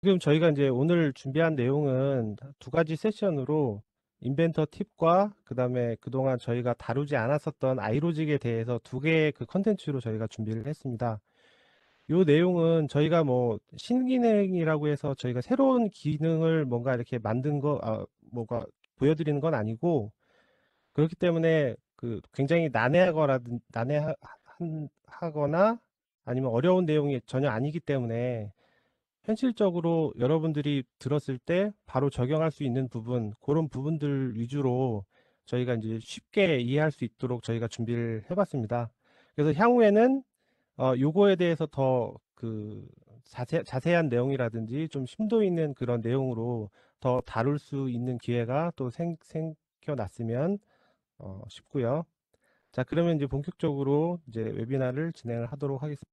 지금 저희가 이제 오늘 준비한 내용은 두 가지 세션으로 인벤터 팁과 그다음에 그동안 저희가 다루지 않았었던 아이로직에 대해서 두 개의 그 컨텐츠로 저희가 준비를 했습니다. 이 내용은 저희가 뭐 신기능이라고 해서 저희가 새로운 기능을 뭔가 이렇게 만든 뭐가 보여드리는 건 아니고, 그렇기 때문에 그 굉장히 난해하거나 아니면 어려운 내용이 전혀 아니기 때문에 현실적으로 여러분들이 들었을 때 바로 적용할 수 있는 부분, 그런 부분들 위주로 저희가 이제 쉽게 이해할 수 있도록 저희가 준비를 해봤습니다. 그래서 향후에는 요거에 대해서 더 그 자세한 내용이라든지 좀 심도 있는 그런 내용으로 더 다룰 수 있는 기회가 또 생겨났으면 싶고요. 자, 그러면 이제 본격적으로 이제 웨비나를 진행을 하도록 하겠습니다.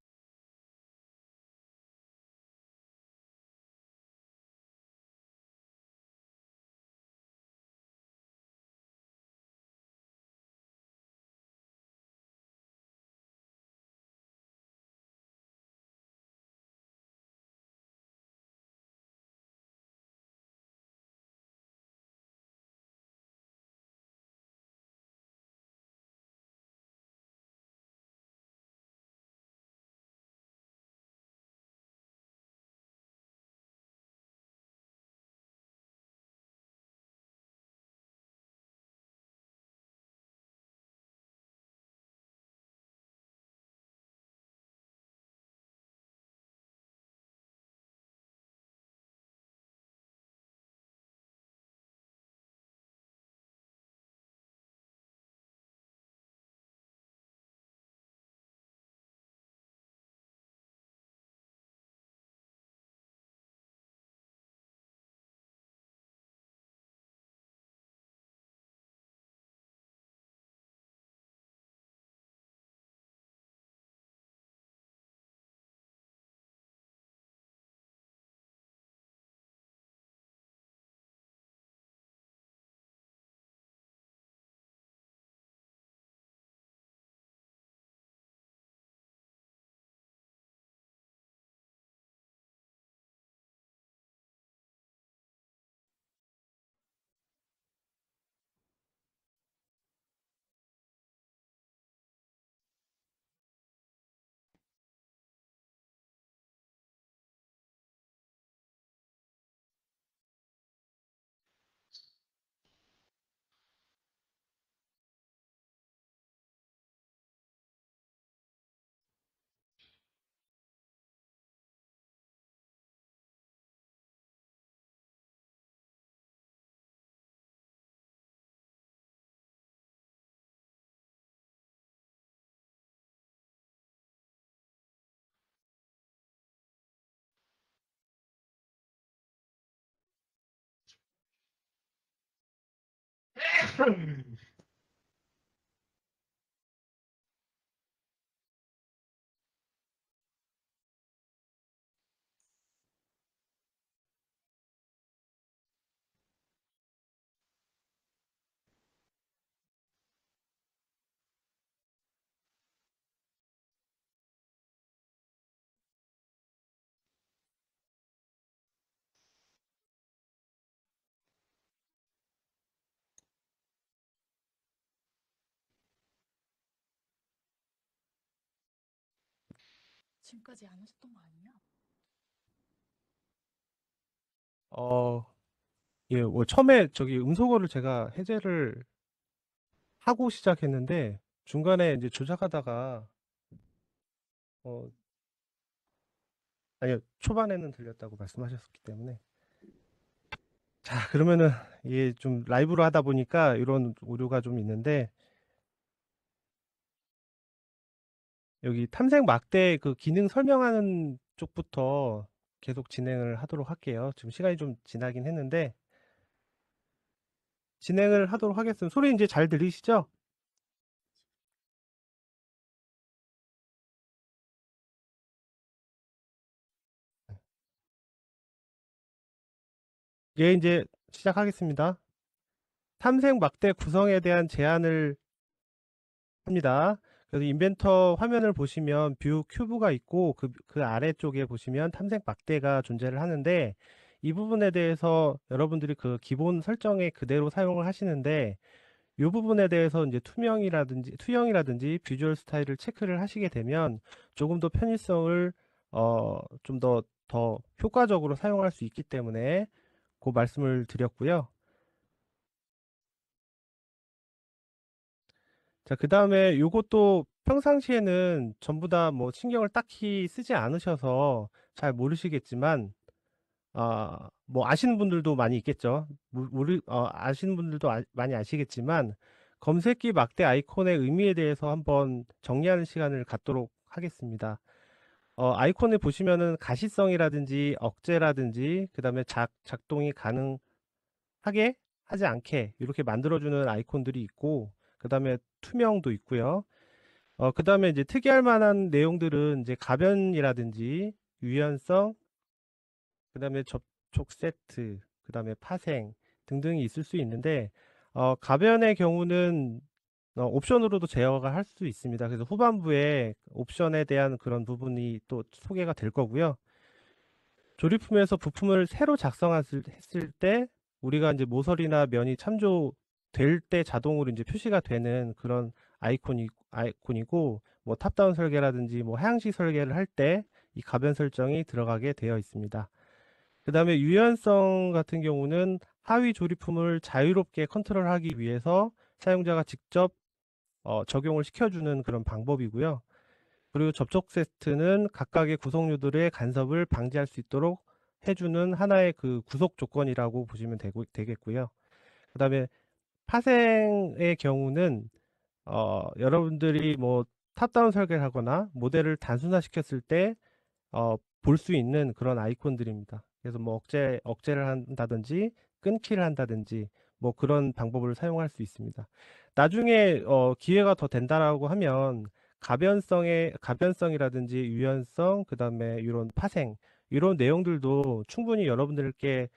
지금까지 안 하셨던 거 아니에요? 어, 예, 뭐 처음에 저기 음소거를 제가 해제를 하고 시작했는데 중간에 이제 조작하다가 어, 아니요, 초반에는 들렸다고 말씀하셨기 때문에. 자, 그러면은 이게 좀 라이브로 하다 보니까 이런 오류가 좀 있는데, 여기 탐색 막대 그 기능 설명하는 쪽부터 계속 진행을 하도록 할게요. 지금 시간이 좀 지나긴 했는데 진행을 하도록 하겠습니다. 소리 이제 잘 들리시죠? 예, 이제 시작하겠습니다. 탐색 막대 구성에 대한 제안을 합니다. 그래서 인벤터 화면을 보시면 뷰 큐브가 있고 그 아래쪽에 보시면 탐색 막대가 존재를 하는데 이 부분에 대해서 여러분들이 그 기본 설정에 그대로 사용을 하시는데 이 부분에 대해서 이제 투영이라든지 비주얼 스타일을 체크를 하시게 되면 조금 더 편의성을 좀 더 효과적으로 사용할 수 있기 때문에 그 말씀을 드렸고요. 자, 그 다음에 요것도 평상시에는 전부 다 뭐 신경을 딱히 쓰지 않으셔서 잘 모르시겠지만, 뭐 아시는 분들도 많이 있겠죠. 아시는 분들도 많이 아시겠지만, 검색기 막대 아이콘의 의미에 대해서 한번 정리하는 시간을 갖도록 하겠습니다. 아이콘을 보시면은 가시성이라든지 억제라든지, 그 다음에 작동이 가능하게 하지 않게 이렇게 만들어주는 아이콘들이 있고, 그 다음에 투명도 있고요. 그 다음에 이제 특이할 만한 내용들은 이제 가변이라든지 유연성, 그 다음에 접촉 세트, 그 다음에 파생 등등이 있을 수 있는데, 가변의 경우는 옵션으로도 제어가 할 수 있습니다. 그래서 후반부에 옵션에 대한 그런 부분이 또 소개가 될 거고요. 조립품에서 부품을 새로 작성했을 때 우리가 이제 모서리나 면이 참조될 때 자동으로 이제 표시가 되는 그런 아이콘이고 뭐 탑다운 설계라든지 뭐 하향식 설계를 할 때 이 가변 설정이 들어가게 되어 있습니다. 그 다음에 유연성 같은 경우는 하위 조립품을 자유롭게 컨트롤하기 위해서 사용자가 직접 적용을 시켜주는 그런 방법이고요. 그리고 접촉 세트는 각각의 구성류들의 간섭을 방지할 수 있도록 해주는 하나의 그 구속 조건이라고 보시면 되겠고요. 그 다음에 파생의 경우는 여러분들이 뭐 탑다운 설계를 하거나 모델을 단순화시켰을 때 볼 수 있는 그런 아이콘들입니다. 그래서 뭐 억제를 한다든지 끊기를 한다든지 뭐 그런 방법을 사용할 수 있습니다. 나중에 기회가 더 된다라고 하면 가변성이라든지 유연성, 그다음에 이런 파생 이런 내용들도 충분히 여러분들께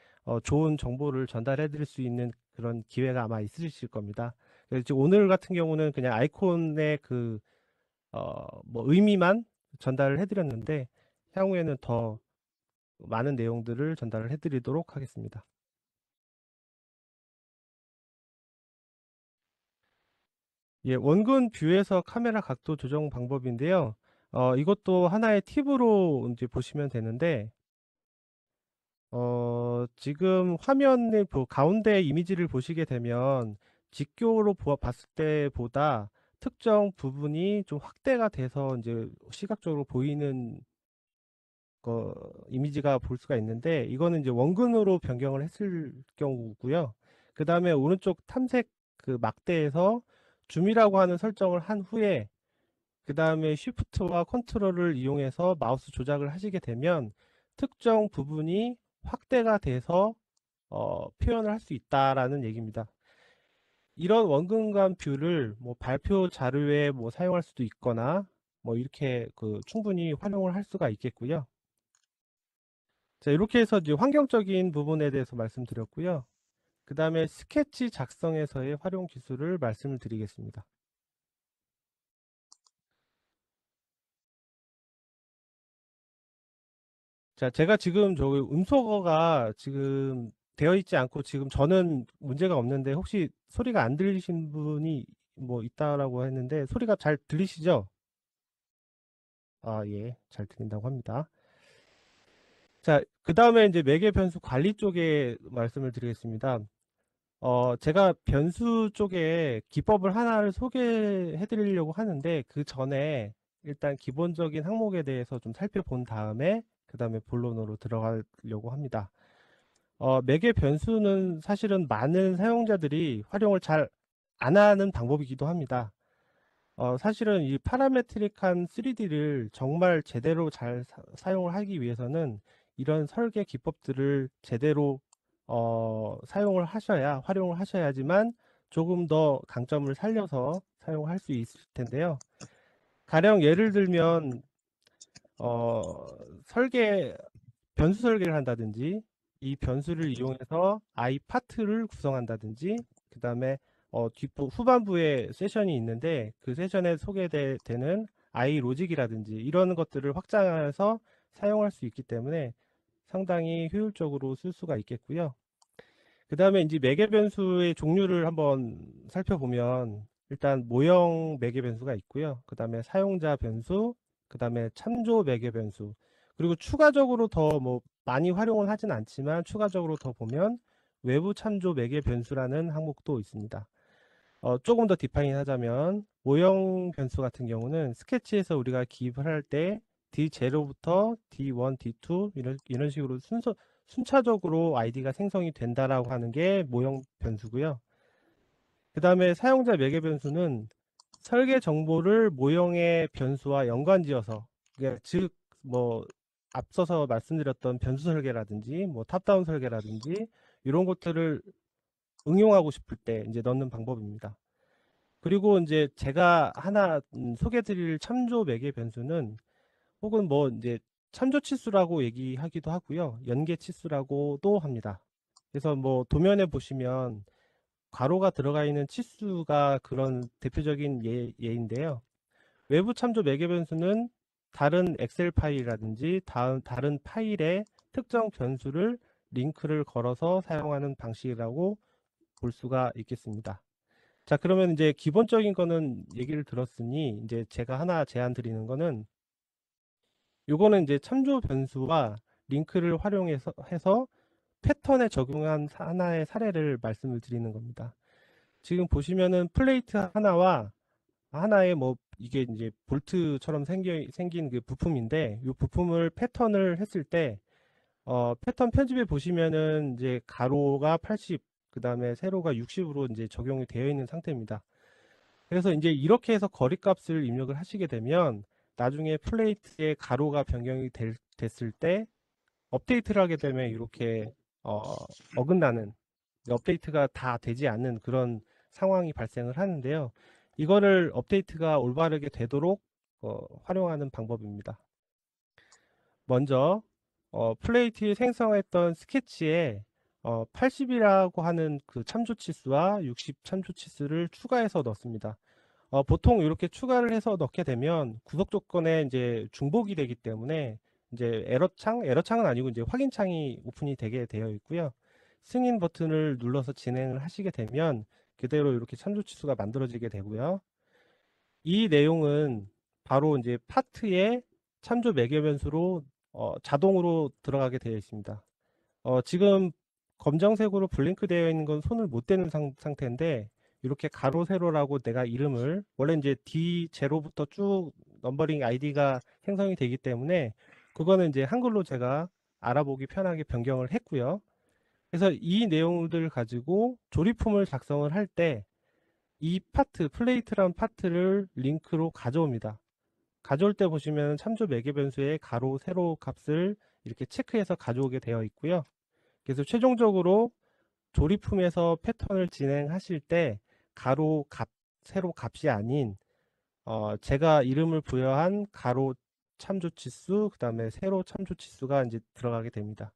좋은 정보를 전달해 드릴 수 있는 그런 기회가 아마 있으실 겁니다. 그래서 지금 오늘 같은 경우는 그냥 아이콘의 뭐 의미만 전달을 해드렸는데 향후에는 더 많은 내용들을 전달을 해드리도록 하겠습니다. 예, 원근 뷰에서 카메라 각도 조정 방법인데요. 이것도 하나의 팁으로 이제 보시면 되는데, 지금 화면의 가운데 이미지를 보시게 되면 직교로 봤을 때보다 특정 부분이 좀 확대가 돼서 이제 시각적으로 보이는 이미지가 볼 수가 있는데 이거는 이제 원근으로 변경을 했을 경우고요. 그 다음에 오른쪽 탐색 그 막대에서 줌이라고 하는 설정을 한 후에 그 다음에 쉬프트와 컨트롤을 이용해서 마우스 조작을 하시게 되면 특정 부분이 확대가 돼서 표현을 할 수 있다라는 얘기입니다. 이런 원근감 뷰를 뭐 발표 자료에 뭐 사용할 수도 있거나 뭐 이렇게 그 충분히 활용을 할 수가 있겠고요. 자, 이렇게 해서 이제 환경적인 부분에 대해서 말씀드렸고요. 그 다음에 스케치 작성에서의 활용 기술을 말씀을 드리겠습니다. 자, 제가 지금 저기 음소거가 지금 되어 있지 않고 지금 저는 문제가 없는데 혹시 소리가 안 들리신 분이 뭐 있다라고 했는데 소리가 잘 들리시죠? 아, 예, 잘 들린다고 합니다. 자, 그 다음에 이제 매개 변수 관리 쪽에 말씀을 드리겠습니다. 제가 변수 쪽에 기법을 하나를 소개해 드리려고 하는데 그 전에 일단 기본적인 항목에 대해서 좀 살펴본 다음에 그 다음에 본론으로 들어가려고 합니다. 매개 변수는 사실은 많은 사용자들이 활용을 잘 안 하는 방법이기도 합니다. 사실은 이 파라메트릭한 3D를 정말 제대로 잘 사용을 하기 위해서는 이런 설계 기법들을 제대로 사용을 하셔야 활용을 하셔야지만 조금 더 강점을 살려서 사용할 수 있을 텐데요. 가령 예를 들면 설계 변수 설계를 한다든지 이 변수를 이용해서 i 파트를 구성한다든지 그 다음에 후반부에 세션이 있는데 그 세션에 소개되는 아이 로직이라든지 이런 것들을 확장해서 사용할 수 있기 때문에 상당히 효율적으로 쓸 수가 있겠고요. 그 다음에 이제 매개 변수의 종류를 한번 살펴보면 일단 모형 매개 변수가 있고요. 그 다음에 사용자 변수, 그 다음에 참조 매개 변수, 그리고 추가적으로 더 뭐 많이 활용은 하진 않지만 추가적으로 더 보면 외부 참조 매개 변수라는 항목도 있습니다. 조금 더 디파인 하자면 모형 변수 같은 경우는 스케치에서 우리가 기입을 할 때 D0부터 D1, D2 이런 식으로 순차적으로 아이디가 생성이 된다라고 하는 게 모형 변수고요. 그 다음에 사용자 매개 변수는 설계 정보를 모형의 변수와 연관지어서, 그러니까 즉 뭐 앞서서 말씀드렸던 변수 설계라든지 뭐 탑다운 설계라든지 이런 것들을 응용하고 싶을 때 이제 넣는 방법입니다. 그리고 이제 제가 하나 소개드릴 참조 매개 변수는 혹은 뭐 이제 참조 치수라고 얘기하기도 하고요. 연계 치수라고도 합니다. 그래서 뭐 도면에 보시면 괄호가 들어가 있는 치수가 그런 대표적인 예인데요. 외부 참조 매개 변수는 다른 엑셀 파일이라든지 다른 파일에 특정 변수를 링크를 걸어서 사용하는 방식이라고 볼 수가 있겠습니다. 자, 그러면 이제 기본적인 거는 얘기를 들었으니 이제 제가 하나 제안 드리는 거는 요거는 이제 참조 변수와 링크를 활용해서 패턴에 적용한 하나의 사례를 말씀을 드리는 겁니다. 지금 보시면은 플레이트 하나와 하나의 뭐 이게 이제 볼트처럼 생긴 그 부품인데 이 부품을 패턴을 했을 때 패턴 편집에 보시면은 이제 가로가 80, 그 다음에 세로가 60으로 이제 적용이 되어 있는 상태입니다. 그래서 이제 이렇게 해서 거리값을 입력을 하시게 되면 나중에 플레이트의 가로가 변경이 됐을 때 업데이트를 하게 되면 이렇게 어긋나는, 업데이트가 다 되지 않는 그런 상황이 발생을 하는데요. 이거를 업데이트가 올바르게 되도록 활용하는 방법입니다. 먼저 플레이트에 생성했던 스케치에 80이라고 하는 그 참조 치수와 60 참조 치수를 추가해서 넣습니다. 보통 이렇게 추가를 해서 넣게 되면 구속 조건에 이제 중복이 되기 때문에 이제 에러창은 아니고 이제 확인창이 오픈이 되게 되어 있고요. 승인 버튼을 눌러서 진행을 하시게 되면 그대로 이렇게 참조 치수가 만들어지게 되고요. 이 내용은 바로 이제 파트의 참조 매개 변수로 자동으로 들어가게 되어 있습니다. 지금 검정색으로 블링크 되어 있는 건 손을 못 대는 상태인데 이렇게 가로 세로라고 내가 이름을 원래 이제 D0부터 쭉 넘버링 아이디가 생성이 되기 때문에 그거는 이제 한글로 제가 알아보기 편하게 변경을 했고요. 그래서 이 내용들을 가지고 조립품을 작성을 할 때 이 파트, 플레이트란 파트를 링크로 가져옵니다. 가져올 때 보시면 참조 매개 변수의 가로, 세로 값을 이렇게 체크해서 가져오게 되어 있고요. 그래서 최종적으로 조립품에서 패턴을 진행하실 때 가로 값, 세로 값이 아닌 제가 이름을 부여한 가로 참조 치수, 그 다음에 세로 참조 치수가 이제 들어가게 됩니다.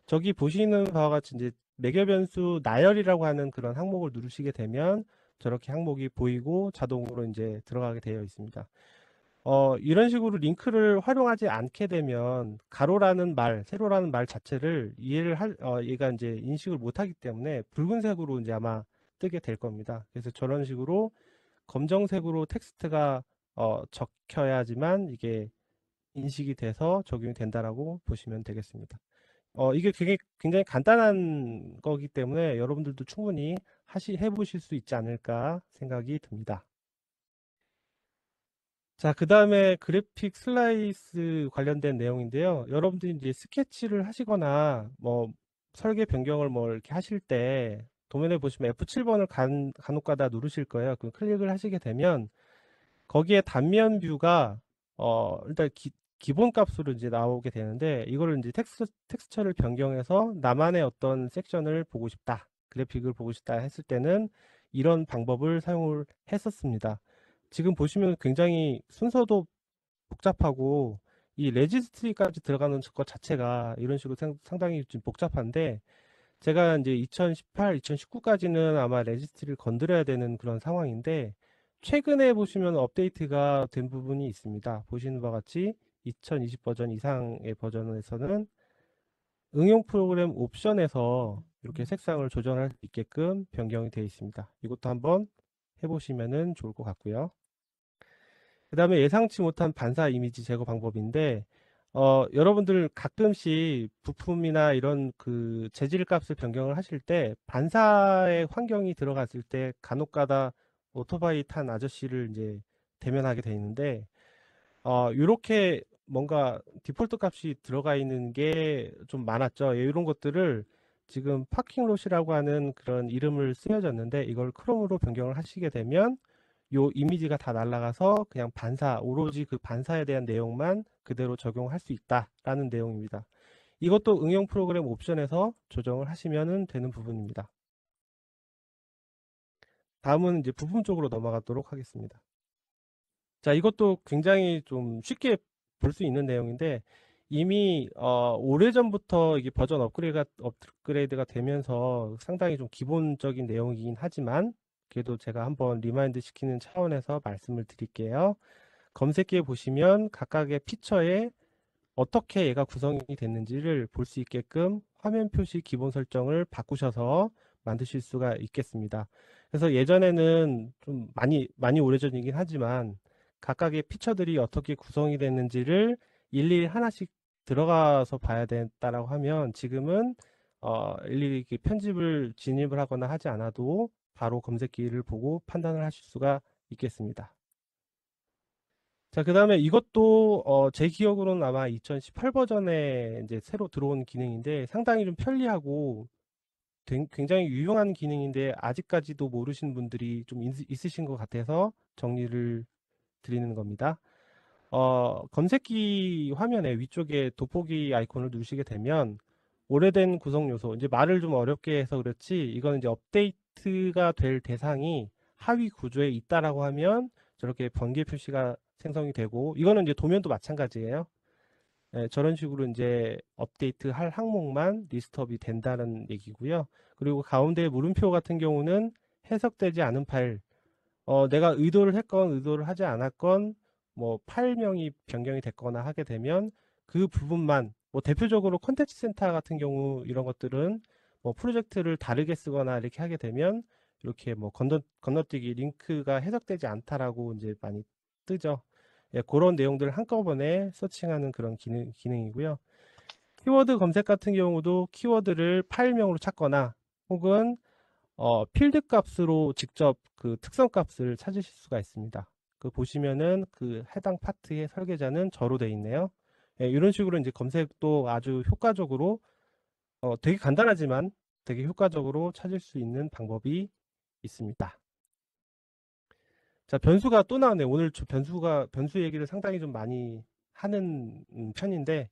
저기 보시는 바와 같이 이제 매개 변수 나열이라고 하는 그런 항목을 누르시게 되면 저렇게 항목이 보이고 자동으로 이제 들어가게 되어 있습니다. 이런 식으로 링크를 활용하지 않게 되면 가로라는 말, 세로라는 말 자체를 얘가 이제 인식을 못하기 때문에 붉은색으로 이제 아마 뜨게 될 겁니다. 그래서 저런 식으로 검정색으로 텍스트가 적혀야지만 이게 인식이 돼서 적용이 된다라고 보시면 되겠습니다. 이게 굉장히 간단한 거기 때문에 여러분들도 충분히 해보실 수 있지 않을까 생각이 듭니다. 자, 그 다음에 그래픽 슬라이스 관련된 내용인데요. 여러분들이 이제 스케치를 하시거나 뭐 설계 변경을 뭐 이렇게 하실 때 도면에 보시면 F7번을 간혹가다 누르실 거예요. 그 클릭을 하시게 되면 거기에 단면 뷰가 일단 기본 값으로 이제 나오게 되는데 이거를 이제 텍스처를 변경해서 나만의 어떤 섹션을 보고 싶다, 그래픽을 보고 싶다 했을 때는 이런 방법을 사용을 했었습니다. 지금 보시면 굉장히 순서도 복잡하고 이 레지스트리까지 들어가는 것 자체가 이런 식으로 상당히 좀 복잡한데 제가 이제 2018, 2019까지는 아마 레지스트리를 건드려야 되는 그런 상황인데 최근에 보시면 업데이트가 된 부분이 있습니다. 보시는 바와 같이 2020 버전 이상의 버전에서는 응용 프로그램 옵션에서 이렇게 색상을 조정할 수 있게끔 변경이 되어 있습니다. 이것도 한번 해보시면 좋을 것 같고요. 그 다음에 예상치 못한 반사 이미지 제거 방법인데 여러분들 가끔씩 부품이나 이런 그 재질 값을 변경을 하실 때 반사의 환경이 들어갔을 때 간혹가다 오토바이 탄 아저씨를 이제 대면하게 되어 있는데 이렇게 뭔가 디폴트 값이 들어가 있는 게 좀 많았죠. 이런 것들을 지금 파킹롯이라고 하는 그런 이름을 쓰여졌는데 이걸 크롬으로 변경을 하시게 되면 요 이미지가 다 날아가서 그냥 반사, 오로지 그 반사에 대한 내용만 그대로 적용할 수 있다라는 내용입니다. 이것도 응용 프로그램 옵션에서 조정을 하시면 되는 부분입니다. 다음은 이제 부품 쪽으로 넘어가도록 하겠습니다. 자, 이것도 굉장히 좀 쉽게 볼 수 있는 내용인데 이미 오래전부터 이게 버전 업그레이드가 되면서 상당히 좀 기본적인 내용이긴 하지만 그래도 제가 한번 리마인드 시키는 차원에서 말씀을 드릴게요. 검색기에 보시면 각각의 피처에 어떻게 얘가 구성이 됐는지를 볼 수 있게끔 화면 표시 기본 설정을 바꾸셔서 만드실 수가 있겠습니다. 그래서 예전에는 좀 많이 오래전이긴 하지만 각각의 피처들이 어떻게 구성이 됐는지를 일일이 하나씩 들어가서 봐야 된다라고 하면 지금은 일일이 이렇게 편집을 진입을 하거나 하지 않아도 바로 검색기를 보고 판단을 하실 수가 있겠습니다. 자, 그 다음에 이것도 제 기억으로는 아마 2018 버전에 이제 새로 들어온 기능인데 상당히 좀 편리하고 굉장히 유용한 기능인데 아직까지도 모르시는 분들이 좀 있으신 것 같아서 정리를 드리는 겁니다. 검색기 화면에 위쪽에 돋보기 아이콘을 누르시게 되면 오래된 구성 요소, 이제 말을 좀 어렵게 해서 그렇지 이거는 이제 업데이트가 될 대상이 하위 구조에 있다라고 하면 저렇게 번개 표시가 생성이 되고 이거는 이제 도면도 마찬가지예요. 예, 저런 식으로 이제 업데이트 할 항목만 리스트업이 된다는 얘기고요. 그리고 가운데 물음표 같은 경우는 해석되지 않은 파일, 내가 의도를 했건 의도를 하지 않았건 뭐 파일명이 변경이 됐거나 하게 되면 그 부분만 뭐 대표적으로 콘텐츠 센터 같은 경우 이런 것들은 뭐 프로젝트를 다르게 쓰거나 이렇게 하게 되면 이렇게 뭐 건너뛰기 링크가 해석되지 않다라고 이제 많이 뜨죠. 예, 그런 내용들을 한꺼번에 서칭하는 그런 기능이고요. 키워드 검색 같은 경우도 키워드를 파일명으로 찾거나 혹은 필드 값으로 직접 그 특성 값을 찾으실 수가 있습니다. 그 보시면은 그 해당 파트의 설계자는 저로 되어 있네요. 예, 이런 식으로 이제 검색도 아주 효과적으로 되게 간단하지만 되게 효과적으로 찾을 수 있는 방법이 있습니다. 자, 변수가 또 나왔네요. 오늘 변수 얘기를 상당히 좀 많이 하는 편인데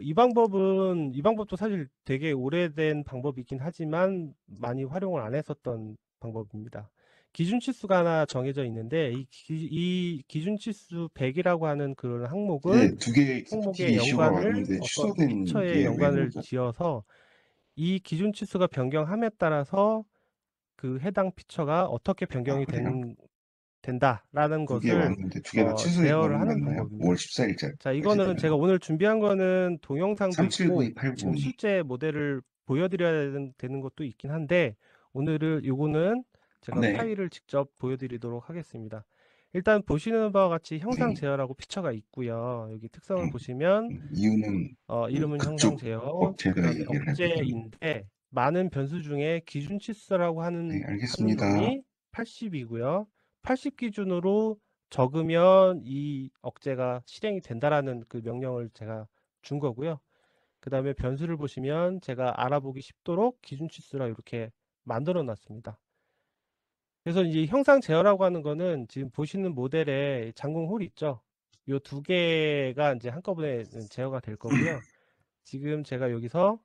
이 방법도 사실 되게 오래된 방법이긴 하지만 많이 활용을 안 했었던 방법입니다. 기준 치수가 하나 정해져 있는데 이 기준 치수 100이라고 하는 그런 이제 항목을 두 개의 항목의 이슈가 연관을 왔는데 어떤 취소된 피처의 게 왜 연관을 그러죠? 지어서 이 기준 치수가 변경함에 따라서 그 해당 피처가 어떻게 아, 변경이 그래요? 된다라는 두 개 것을 왔는데 두 개 다 취소된 제어를 거는 하는 맞나요? 5월 방법입니다. 14일자까지 자, 이거는 되는 제가 거. 오늘 준비한 거는 동영상도 있고 지금 37V80이. 실제 모델을 보여드려야 되는 것도 있긴 한데 오늘은 요거는 제가 네. 파일을 직접 보여드리도록 하겠습니다. 일단 보시는 바와 같이 형상 네. 제어라고 피처가 있고요. 여기 특성을 보시면 이유는 그 이름은 형상 그쪽 제어, 그 업체가 다음에 얘기를 하겠죠. 억제인데 많은 변수 중에 기준 치수라고 네, 하는 알겠습니다. 놈이 80이고요. 80 기준으로 적으면 이 억제가 실행이 된다라는 그 명령을 제가 준 거고요. 그 다음에 변수를 보시면 제가 알아보기 쉽도록 기준 치수라 이렇게 만들어 놨습니다. 그래서 이제 형상 제어라고 하는 거는 지금 보시는 모델에 장공 홀 있죠. 요 두 개가 이제 한꺼번에 제어가 될 거고요. 지금 제가 여기서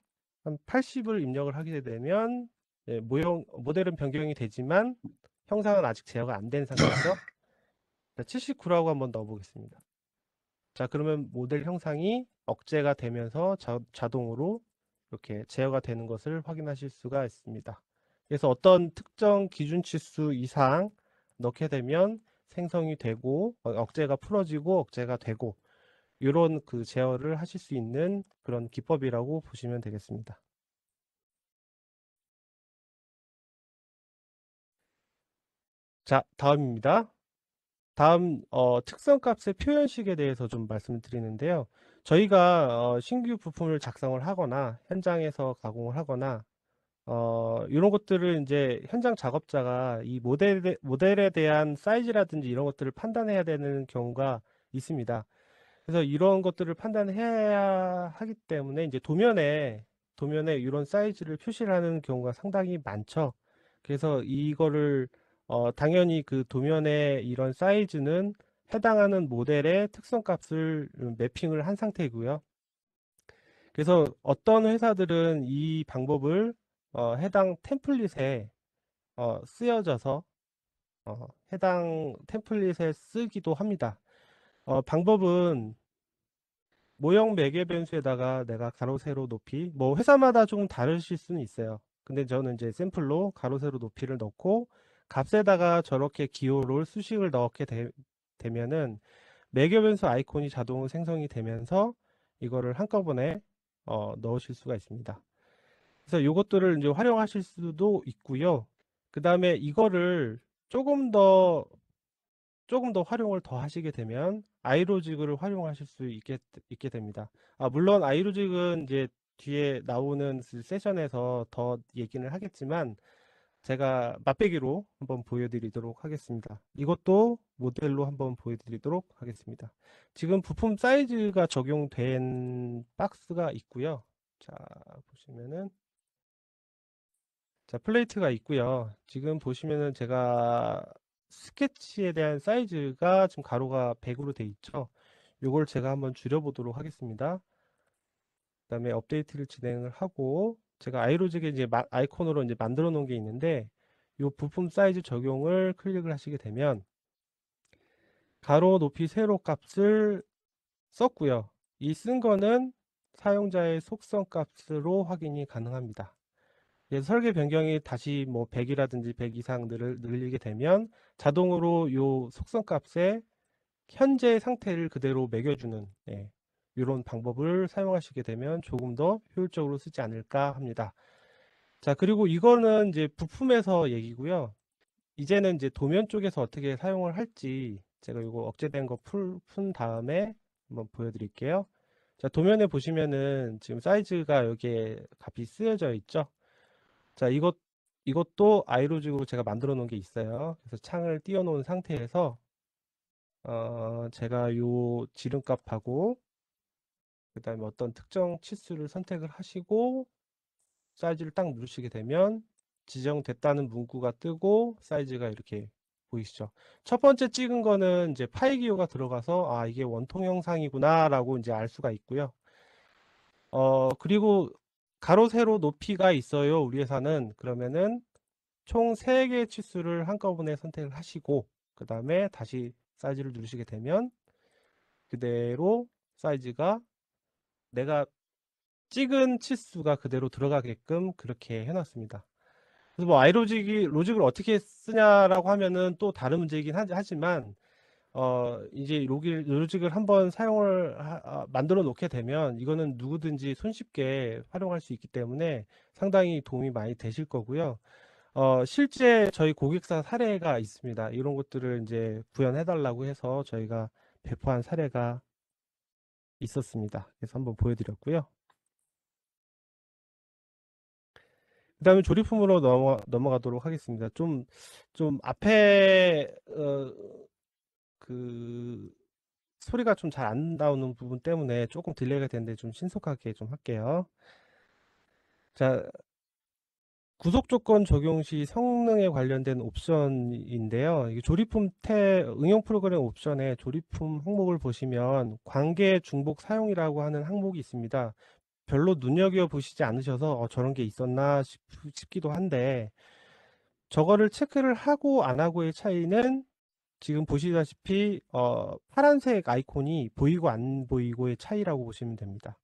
한 80을 입력을 하게 되면 모델은 변경이 되지만 형상은 아직 제어가 안 된 상태죠. 79라고 한번 넣어보겠습니다. 자, 그러면 모델 형상이 억제가 되면서 자동으로 이렇게 제어가 되는 것을 확인하실 수가 있습니다. 그래서 어떤 특정 기준치수 이상 넣게 되면 생성이 되고 억제가 풀어지고 억제가 되고 이런 그 제어를 하실 수 있는 그런 기법이라고 보시면 되겠습니다. 자, 다음입니다. 다음 특성값의 표현식에 대해서 좀 말씀을 드리는데요. 저희가 신규 부품을 작성을 하거나 현장에서 가공을 하거나 이런 것들을 이제 현장 작업자가 이 모델에 대한 사이즈라든지 이런 것들을 판단해야 되는 경우가 있습니다. 그래서 이런 것들을 판단해야 하기 때문에 이제 도면에 이런 사이즈를 표시를 하는 경우가 상당히 많죠. 그래서 이거를 당연히 그 도면에 이런 사이즈는 해당하는 모델의 특성값을 매핑을 한 상태이고요. 그래서 어떤 회사들은 이 방법을 해당 템플릿에 쓰여져서 해당 템플릿에 쓰기도 합니다. 방법은 모형 매개 변수에다가 내가 가로 세로 높이 뭐 회사마다 조금 다르실 수는 있어요. 근데 저는 이제 샘플로 가로 세로 높이를 넣고 값에다가 저렇게 기호를 수식을 넣게 되면은 매개 변수 아이콘이 자동으로 생성이 되면서 이거를 한꺼번에 넣으실 수가 있습니다. 그래서 이것들을 이제 활용하실 수도 있고요. 그 다음에 이거를 조금 더 활용을 더 하시게 되면 아이로직을 활용하실 수 있게 됩니다. 물론 아이로직은 이제 뒤에 나오는 그 세션에서 더 얘기는 하겠지만 제가 맛배기로 한번 보여드리도록 하겠습니다. 이것도 모델로 한번 보여드리도록 하겠습니다. 지금 부품 사이즈가 적용된 박스가 있고요. 자, 보시면은 자, 플레이트가 있고요. 지금 보시면은 제가 스케치에 대한 사이즈가 지금 가로가 100으로 돼 있죠. 요걸 제가 한번 줄여보도록 하겠습니다. 그다음에 업데이트를 진행을 하고 제가 아이로직에 이제 아이콘으로 이제 만들어 놓은 게 있는데 요 부품 사이즈 적용을 클릭을 하시게 되면 가로 높이 세로 값을 썼고요. 이 쓴 거는 사용자의 속성 값으로 확인이 가능합니다. 설계 변경이 다시 뭐 100이라든지 100 이상 늘리게 되면 자동으로 요 속성 값에 현재 상태를 그대로 매겨주는 이런 방법을 사용하시게 되면 조금 더 효율적으로 쓰지 않을까 합니다. 자, 그리고 이거는 이제 부품에서 얘기고요. 이제는 이제 도면 쪽에서 어떻게 사용을 할지 제가 이거 억제된 거 푼 다음에 한번 보여드릴게요. 자, 도면에 보시면은 지금 사이즈가 여기에 값이 쓰여져 있죠. 자, 이것도 아이로직으로 제가 만들어 놓은 게 있어요. 그래서 창을 띄워 놓은 상태에서 제가 요 지름값하고 그 다음에 어떤 특정 치수를 선택을 하시고 사이즈를 딱 누르시게 되면 지정됐다는 문구가 뜨고 사이즈가 이렇게 보이시죠. 첫 번째 찍은 거는 이제 파일 기호가 들어가서 이게 원통 형상이구나 라고 이제 알 수가 있고요. 그리고 가로 세로 높이가 있어요. 우리 회사는. 그러면은 총 3개의 치수를 한꺼번에 선택을 하시고 그 다음에 다시 사이즈를 누르시게 되면 그대로 사이즈가 내가 찍은 치수가 그대로 들어가게끔 그렇게 해놨습니다. 그래서 뭐 로직을 어떻게 쓰냐라고 하면은 또 다른 문제이긴 하지만 이제 로직을 한번 사용을 만들어 놓게 되면 이거는 누구든지 손쉽게 활용할 수 있기 때문에 상당히 도움이 많이 되실 거고요. 실제 저희 고객사 사례가 있습니다. 이런 것들을 이제 구현해 달라고 해서 저희가 배포한 사례가 있었습니다. 그래서 한번 보여드렸고요. 그 다음에 조립품으로 넘어가도록 하겠습니다. 좀 앞에 그 소리가 좀 잘 안 나오는 부분 때문에 조금 딜레이가 되는데 좀 신속하게 좀 할게요. 자, 구속 조건 적용 시 성능에 관련된 옵션인데요. 이게 조립품 응용 프로그램 옵션에 조립품 항목을 보시면 관계 중복 사용이라고 하는 항목이 있습니다. 별로 눈여겨 보시지 않으셔서 저런 게 있었나 싶기도 한데 저거를 체크를 하고 안 하고의 차이는 지금 보시다시피 파란색 아이콘이 보이고 안 보이고의 차이라고 보시면 됩니다.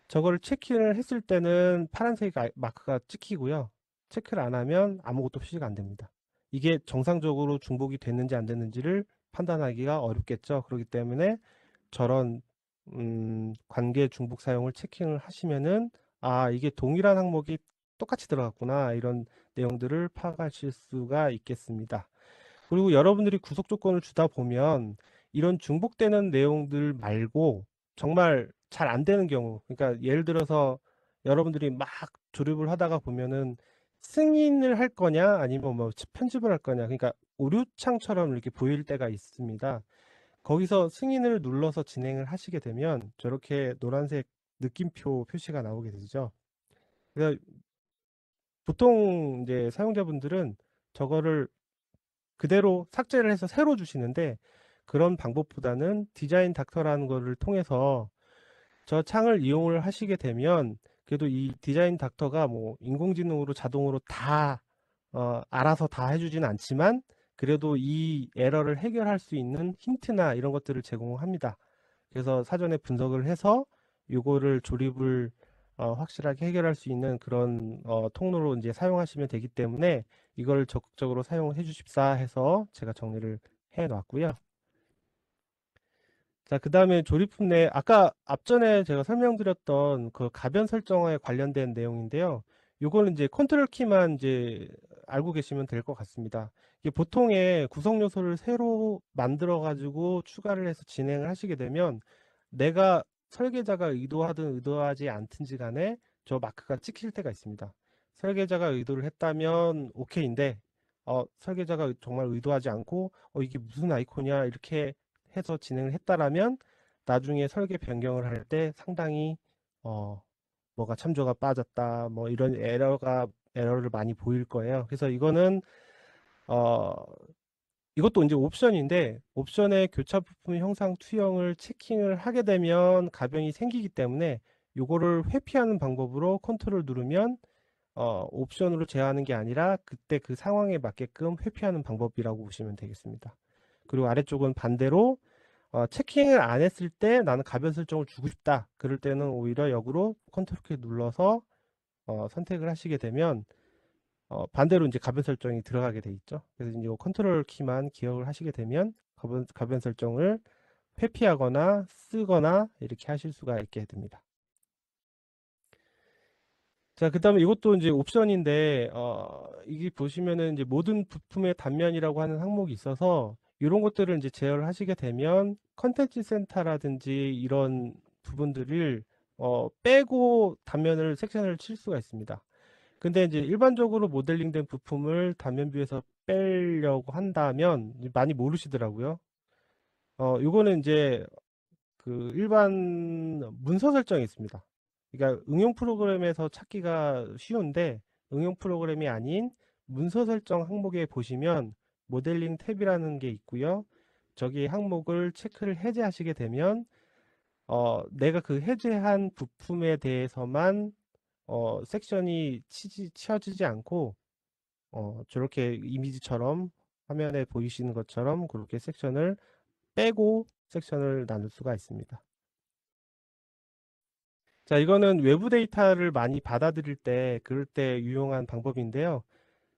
저거를 체킹을 했을 때는 파란색 마크가 찍히고요. 체크를 안 하면 아무것도 표시가 안 됩니다. 이게 정상적으로 중복이 됐는지 안 됐는지를 판단하기가 어렵겠죠. 그렇기 때문에 저런 관계 중복 사용을 체킹을 하시면은 이게 동일한 항목이 똑같이 들어갔구나, 이런 내용들을 파악하실 수가 있겠습니다. 그리고 여러분들이 구속 조건을 주다 보면 이런 중복되는 내용들 말고 정말 잘 안 되는 경우, 그러니까 예를 들어서 여러분들이 막 조립을 하다가 보면은 승인을 할 거냐 아니면 뭐 편집을 할 거냐, 그러니까 오류창처럼 이렇게 보일 때가 있습니다. 거기서 승인을 눌러서 진행을 하시게 되면 저렇게 노란색 느낌표 표시가 나오게 되죠. 그래서 보통 이제 사용자분들은 저거를 그대로 삭제를 해서 새로 주시는데, 그런 방법보다는 디자인 닥터라는 거를 통해서 저 창을 이용을 하시게 되면 그래도 이 디자인 닥터가 뭐 인공지능으로 자동으로 다 알아서 다 해주지는 않지만 그래도 이 에러를 해결할 수 있는 힌트나 이런 것들을 제공합니다. 그래서 사전에 분석을 해서 요거를 조립을 확실하게 해결할 수 있는 그런 통로로 이제 사용하시면 되기 때문에 이걸 적극적으로 사용해 주십사 해서 제가 정리를 해 놨고요. 자, 그 다음에 조립품 내 아까 앞전에 제가 설명드렸던 그 가변 설정에 관련된 내용인데요. 요거는 이제 컨트롤 키만 이제 알고 계시면 될 것 같습니다. 이게 보통의 구성 요소를 새로 만들어 가지고 추가를 해서 진행을 하시게 되면 내가 설계자가 의도하든 의도하지 않든지 간에 저 마크가 찍힐 때가 있습니다. 설계자가 의도를 했다면 오케이인데 설계자가 정말 의도하지 않고 이게 무슨 아이콘이야 이렇게 해서 진행을 했다라면 나중에 설계 변경을 할 때 상당히 뭐가 참조가 빠졌다 뭐 이런 에러를 많이 보일 거예요. 그래서 이거는 어 이것도 이제 옵션인데, 옵션에 교차 부품 형상 투영을 체킹을 하게 되면 가변이 생기기 때문에 요거를 회피하는 방법으로 컨트롤 누르면 옵션으로 제어하는 게 아니라 그때 그 상황에 맞게끔 회피하는 방법이라고 보시면 되겠습니다. 그리고 아래쪽은 반대로 체킹을 안 했을 때 나는 가변 설정을 주고 싶다, 그럴 때는 오히려 역으로 컨트롤 키 눌러서 선택을 하시게 되면 반대로 이제 가변 설정이 들어가게 돼 있죠. 그래서 이제 컨트롤 키만 기억을 하시게 되면 가변 설정을 회피하거나 쓰거나 이렇게 하실 수가 있게 됩니다. 자, 그 다음에 이것도 이제 옵션인데, 이게 보시면은 이제 모든 부품의 단면이라고 하는 항목이 있어서 이런 것들을 이제 제어를 하시게 되면 컨텐츠 센터라든지 이런 부분들을 빼고 단면을 섹션을 칠 수가 있습니다. 근데 이제 일반적으로 모델링된 부품을 단면 뷰에서 빼려고 한다면 많이 모르시더라고요. 요거는 이제 그 일반 문서 설정이 있습니다. 그러니까 응용 프로그램에서 찾기가 쉬운데 응용 프로그램이 아닌 문서 설정 항목에 보시면 모델링 탭이라는 게 있고요. 저기 항목을 체크를 해제하시게 되면 내가 그 해제한 부품에 대해서만 섹션이 치어지지 않고 저렇게 이미지처럼 화면에 보이시는 것처럼 그렇게 섹션을 빼고 섹션을 나눌 수가 있습니다. 자, 이거는 외부 데이터를 많이 받아들일 때 그럴 때 유용한 방법인데요.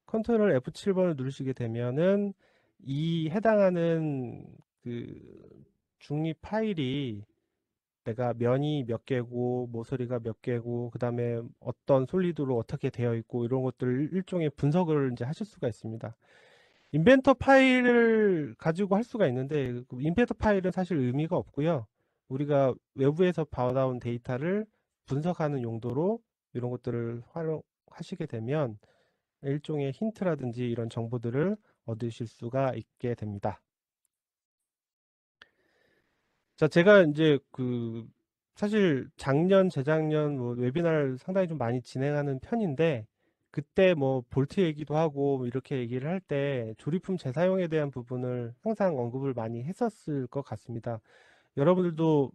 컨트롤 F7번을 누르시게 되면은 이 해당하는 그 중립 파일이 내가 면이 몇 개고 모서리가 몇 개고 그 다음에 어떤 솔리드로 어떻게 되어 있고 이런 것들을 일종의 분석을 이제 하실 수가 있습니다. 인벤터 파일을 가지고 할 수가 있는데 그 인벤터 파일은 사실 의미가 없고요. 우리가 외부에서 받아온 데이터를 분석하는 용도로 이런 것들을 활용하시게 되면 일종의 힌트라든지 이런 정보들을 얻으실 수가 있게 됩니다. 자, 제가 이제 사실 작년, 재작년 뭐 웨비나를 상당히 좀 많이 진행하는 편인데 그때 뭐 볼트 얘기도 하고 뭐 이렇게 얘기를 할 때 조립품 재사용에 대한 부분을 항상 언급을 많이 했었을 것 같습니다. 여러분들도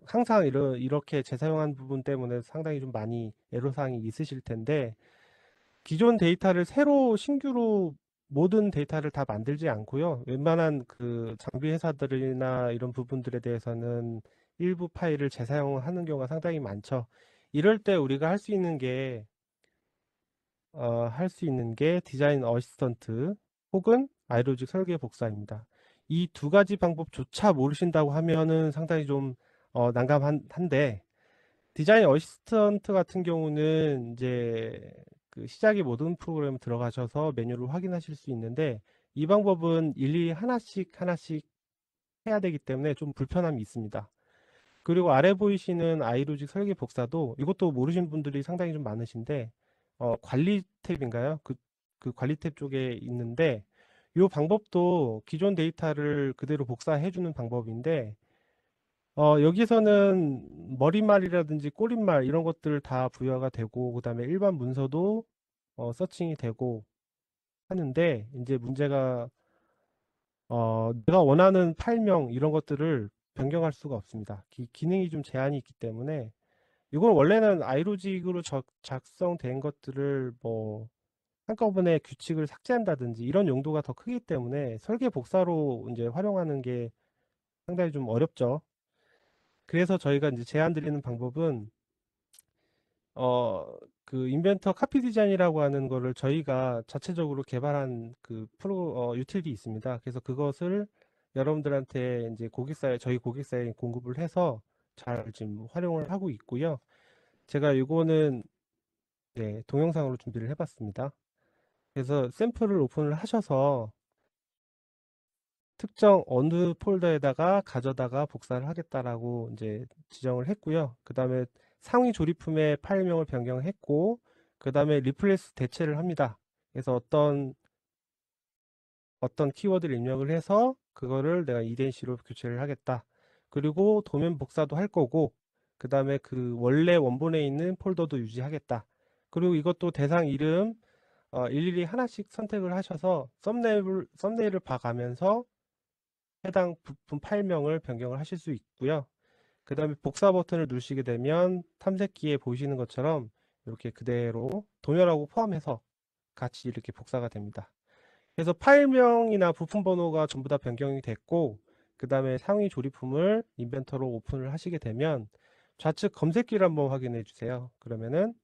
항상 이렇게 재사용한 부분 때문에 상당히 좀 많이 애로사항이 있으실 텐데 기존 데이터를 새로 신규로 모든 데이터를 다 만들지 않고요. 웬만한 그 장비 회사들이나 이런 부분들에 대해서는 일부 파일을 재사용하는 경우가 상당히 많죠. 이럴 때 우리가 할 수 있는 게 디자인 어시스턴트 혹은 아이로직 설계 복사입니다. 이 두 가지 방법조차 모르신다고 하면은 상당히 좀 난감한데, 디자인 어시스턴트 같은 경우는 이제 그 시작의 모든 프로그램 들어가셔서 메뉴를 확인하실 수 있는데, 이 방법은 일일이 하나씩 해야 되기 때문에 좀 불편함이 있습니다. 그리고 아래 보이시는 아이로직 설계 복사도, 이것도 모르시는 분들이 상당히 좀 많으신데, 관리 탭인가요? 그 관리 탭 쪽에 있는데, 이 방법도 기존 데이터를 그대로 복사해주는 방법인데, 여기서는 머리말이라든지 꼬릿말 이런 것들 다 부여가 되고, 그 다음에 일반 문서도 서칭이 되고 하는데, 이제 문제가 내가 원하는 파일명 이런 것들을 변경할 수가 없습니다. 기능이 좀 제한이 있기 때문에, 이건 원래는 아이로직으로 작성된 것들을 뭐 한꺼번에 규칙을 삭제한다든지 이런 용도가 더 크기 때문에 설계 복사로 이제 활용하는 게 상당히 좀 어렵죠. 그래서 저희가 이제 제안 드리는 방법은 그 인벤터 카피 디자인이라고 하는 거를 저희가 자체적으로 개발한 그 유틸이 있습니다. 그래서 그것을 여러분들한테 이제 저희 고객사에 공급을 해서 잘 지금 활용을 하고 있고요. 제가 이거는 네, 동영상으로 준비를 해봤습니다. 그래서 샘플을 오픈을 하셔서 특정 어느 폴더에다가 가져다가 복사를 하겠다라고 이제 지정을 했고요. 그 다음에 상위 조립품의 파일명을 변경했고, 그 다음에 리플레이스 대체를 합니다. 그래서 어떤 키워드를 입력을 해서 그거를 내가 edenC로 교체를 하겠다. 그리고 도면 복사도 할 거고, 그 다음에 그 원래 원본에 있는 폴더도 유지하겠다. 그리고 이것도 대상 이름 일일이 하나씩 선택을 하셔서 썸네일을 봐가면서 해당 부품 파일명을 변경을 하실 수 있고요. 그 다음에 복사 버튼을 누르시게 되면 탐색기에 보이시는 것처럼 이렇게 그대로 도면하고 포함해서 같이 이렇게 복사가 됩니다. 그래서 파일명이나 부품 번호가 전부 다 변경이 됐고, 그 다음에 상위 조립품을 인벤터로 오픈을 하시게 되면 좌측 검색기를 한번 확인해 주세요. 그러면은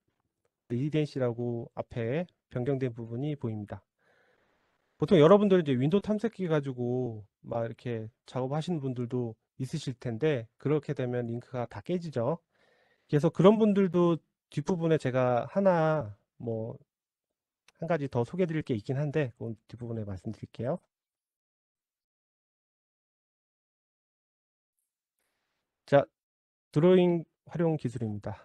edenC라고 앞에 변경된 부분이 보입니다. 보통 여러분들은 이제 윈도우 탐색기 가지고 막 이렇게 작업하시는 분들도 있으실 텐데, 그렇게 되면 링크가 다 깨지죠. 그래서 그런 분들도 뒷부분에 제가 하나 뭐 한 가지 더 소개해 드릴 게 있긴 한데, 그건 뒷부분에 말씀드릴게요. 자, 드로잉 활용 기술입니다.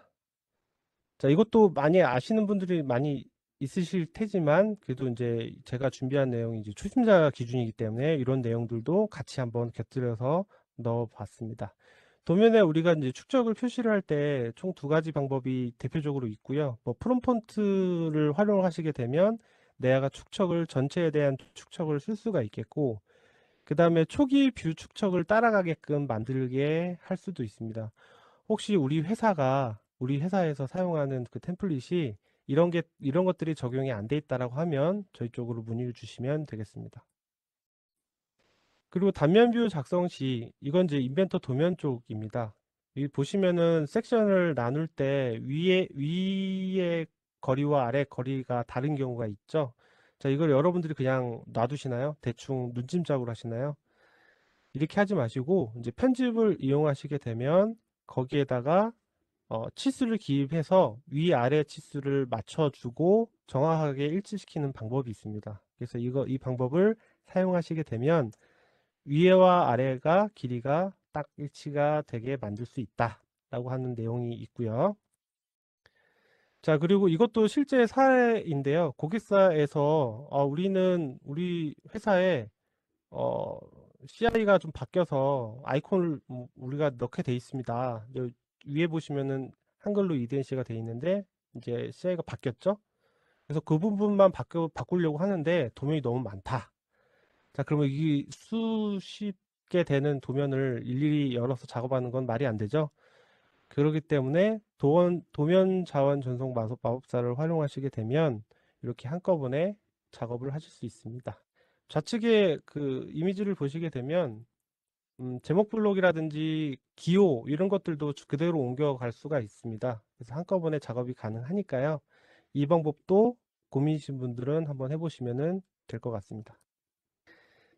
자, 이것도 많이 아시는 분들이 많이 있으실 테지만, 그래도 이제 제가 준비한 내용이 이제 초심자 기준이기 때문에 이런 내용들도 같이 한번 곁들여서 넣어 봤습니다. 도면에 우리가 이제 축적을 표시를 할 때 총 두 가지 방법이 대표적으로 있고요. 뭐 프롬 폰트를 활용하시게 되면 내가 전체에 대한 축적을 쓸 수가 있겠고, 그 다음에 초기 뷰 축적을 따라가게끔 만들게 할 수도 있습니다. 혹시 우리 회사에서 사용하는 그 템플릿이 이런 것들이 적용이 안 돼 있다라고 하면 저희 쪽으로 문의를 주시면 되겠습니다. 그리고 단면 뷰 작성 시, 이건 이제 인벤터 도면 쪽입니다. 여기 보시면은 섹션을 나눌 때 위에 거리와 아래 거리가 다른 경우가 있죠. 자, 이걸 여러분들이 그냥 놔두시나요? 대충 눈짐작으로 하시나요? 이렇게 하지 마시고 이제 편집을 이용하시게 되면 거기에다가 치수를 기입해서 위아래 치수를 맞춰주고 정확하게 일치시키는 방법이 있습니다. 그래서 이 방법을 사용하시게 되면 위에와 아래가 길이가 딱 일치가 되게 만들 수 있다 라고 하는 내용이 있고요. 자, 그리고 이것도 실제 사례인데요. 고객사에서 우리 회사에 CI가 좀 바뀌어서 아이콘을 우리가 넣게 돼 있습니다. 위에 보시면은 한글로 edenC가 돼 있는데 이제 CI가 바뀌었죠. 그래서 그 부분만 바꾸려고 하는데 도면이 너무 많다. 자, 그러면 이 수십 개 되는 도면을 일일이 열어서 작업하는 건 말이 안 되죠. 그렇기 때문에 도면 자원 전송 마법사를 활용하시게 되면 이렇게 한꺼번에 작업을 하실 수 있습니다. 좌측에 그 이미지를 보시게 되면 제목 블록이라든지 기호 이런 것들도 그대로 옮겨갈 수가 있습니다. 그래서 한꺼번에 작업이 가능하니까요. 이 방법도 고민이신 분들은 한번 해보시면 될 것 같습니다.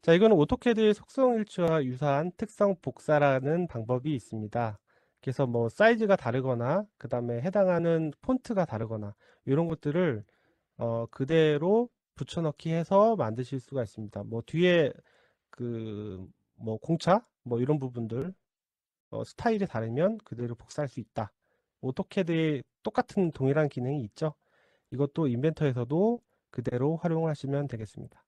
자, 이거는 오토캐드의 속성 일치와 유사한 특성 복사라는 방법이 있습니다. 그래서 뭐 사이즈가 다르거나 그 다음에 해당하는 폰트가 다르거나 이런 것들을 그대로 붙여넣기 해서 만드실 수가 있습니다. 뭐 뒤에 그 뭐 공차 뭐 이런 부분들 스타일이 다르면 그대로 복사할 수 있다. 오토캐드에 똑같은 동일한 기능이 있죠. 이것도 인벤터에서도 그대로 활용하시면 되겠습니다.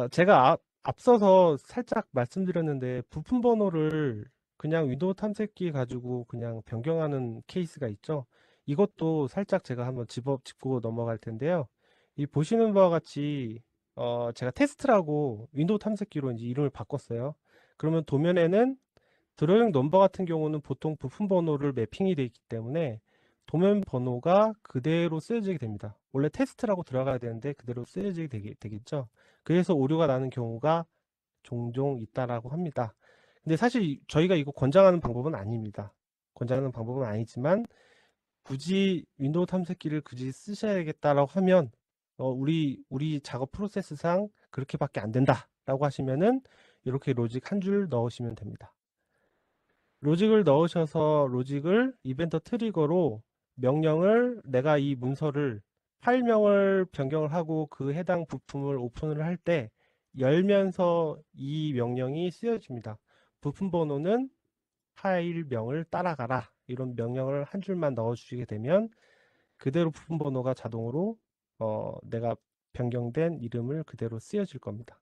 제가 앞서서 살짝 말씀드렸는데 부품 번호를 그냥 윈도우 탐색기 가지고 그냥 변경하는 케이스가 있죠. 이것도 살짝 제가 한번 짚고 넘어갈 텐데요. 이 보시는 바와 같이 제가 테스트라고 윈도우 탐색기로 이제 이름을 바꿨어요. 그러면 도면에는 드로잉 넘버 같은 경우는 보통 부품 번호를 매핑이 되어 있기 때문에 도면 번호가 그대로 쓰여지게 됩니다. 원래 테스트라고 들어가야 되는데 그대로 쓰여지게 되겠죠. 그래서 오류가 나는 경우가 종종 있다라고 합니다. 근데 사실 저희가 이거 권장하는 방법은 아닙니다. 권장하는 방법은 아니지만 굳이 윈도우 탐색기를 굳이 쓰셔야겠다라고 하면 우리 작업 프로세스상 그렇게밖에 안 된다라고 하시면은 이렇게 로직 한 줄 넣으시면 됩니다. 로직을 넣으셔서 로직을 이벤트 트리거로 명령을 내가 이 문서를 파일명을 변경을 하고 그 해당 부품을 오픈을 할 때 열면서 이 명령이 쓰여집니다. 부품 번호는 파일명을 따라가라 이런 명령을 한 줄만 넣어 주시게 되면 그대로 부품 번호가 자동으로 내가 변경된 이름을 그대로 쓰여질 겁니다.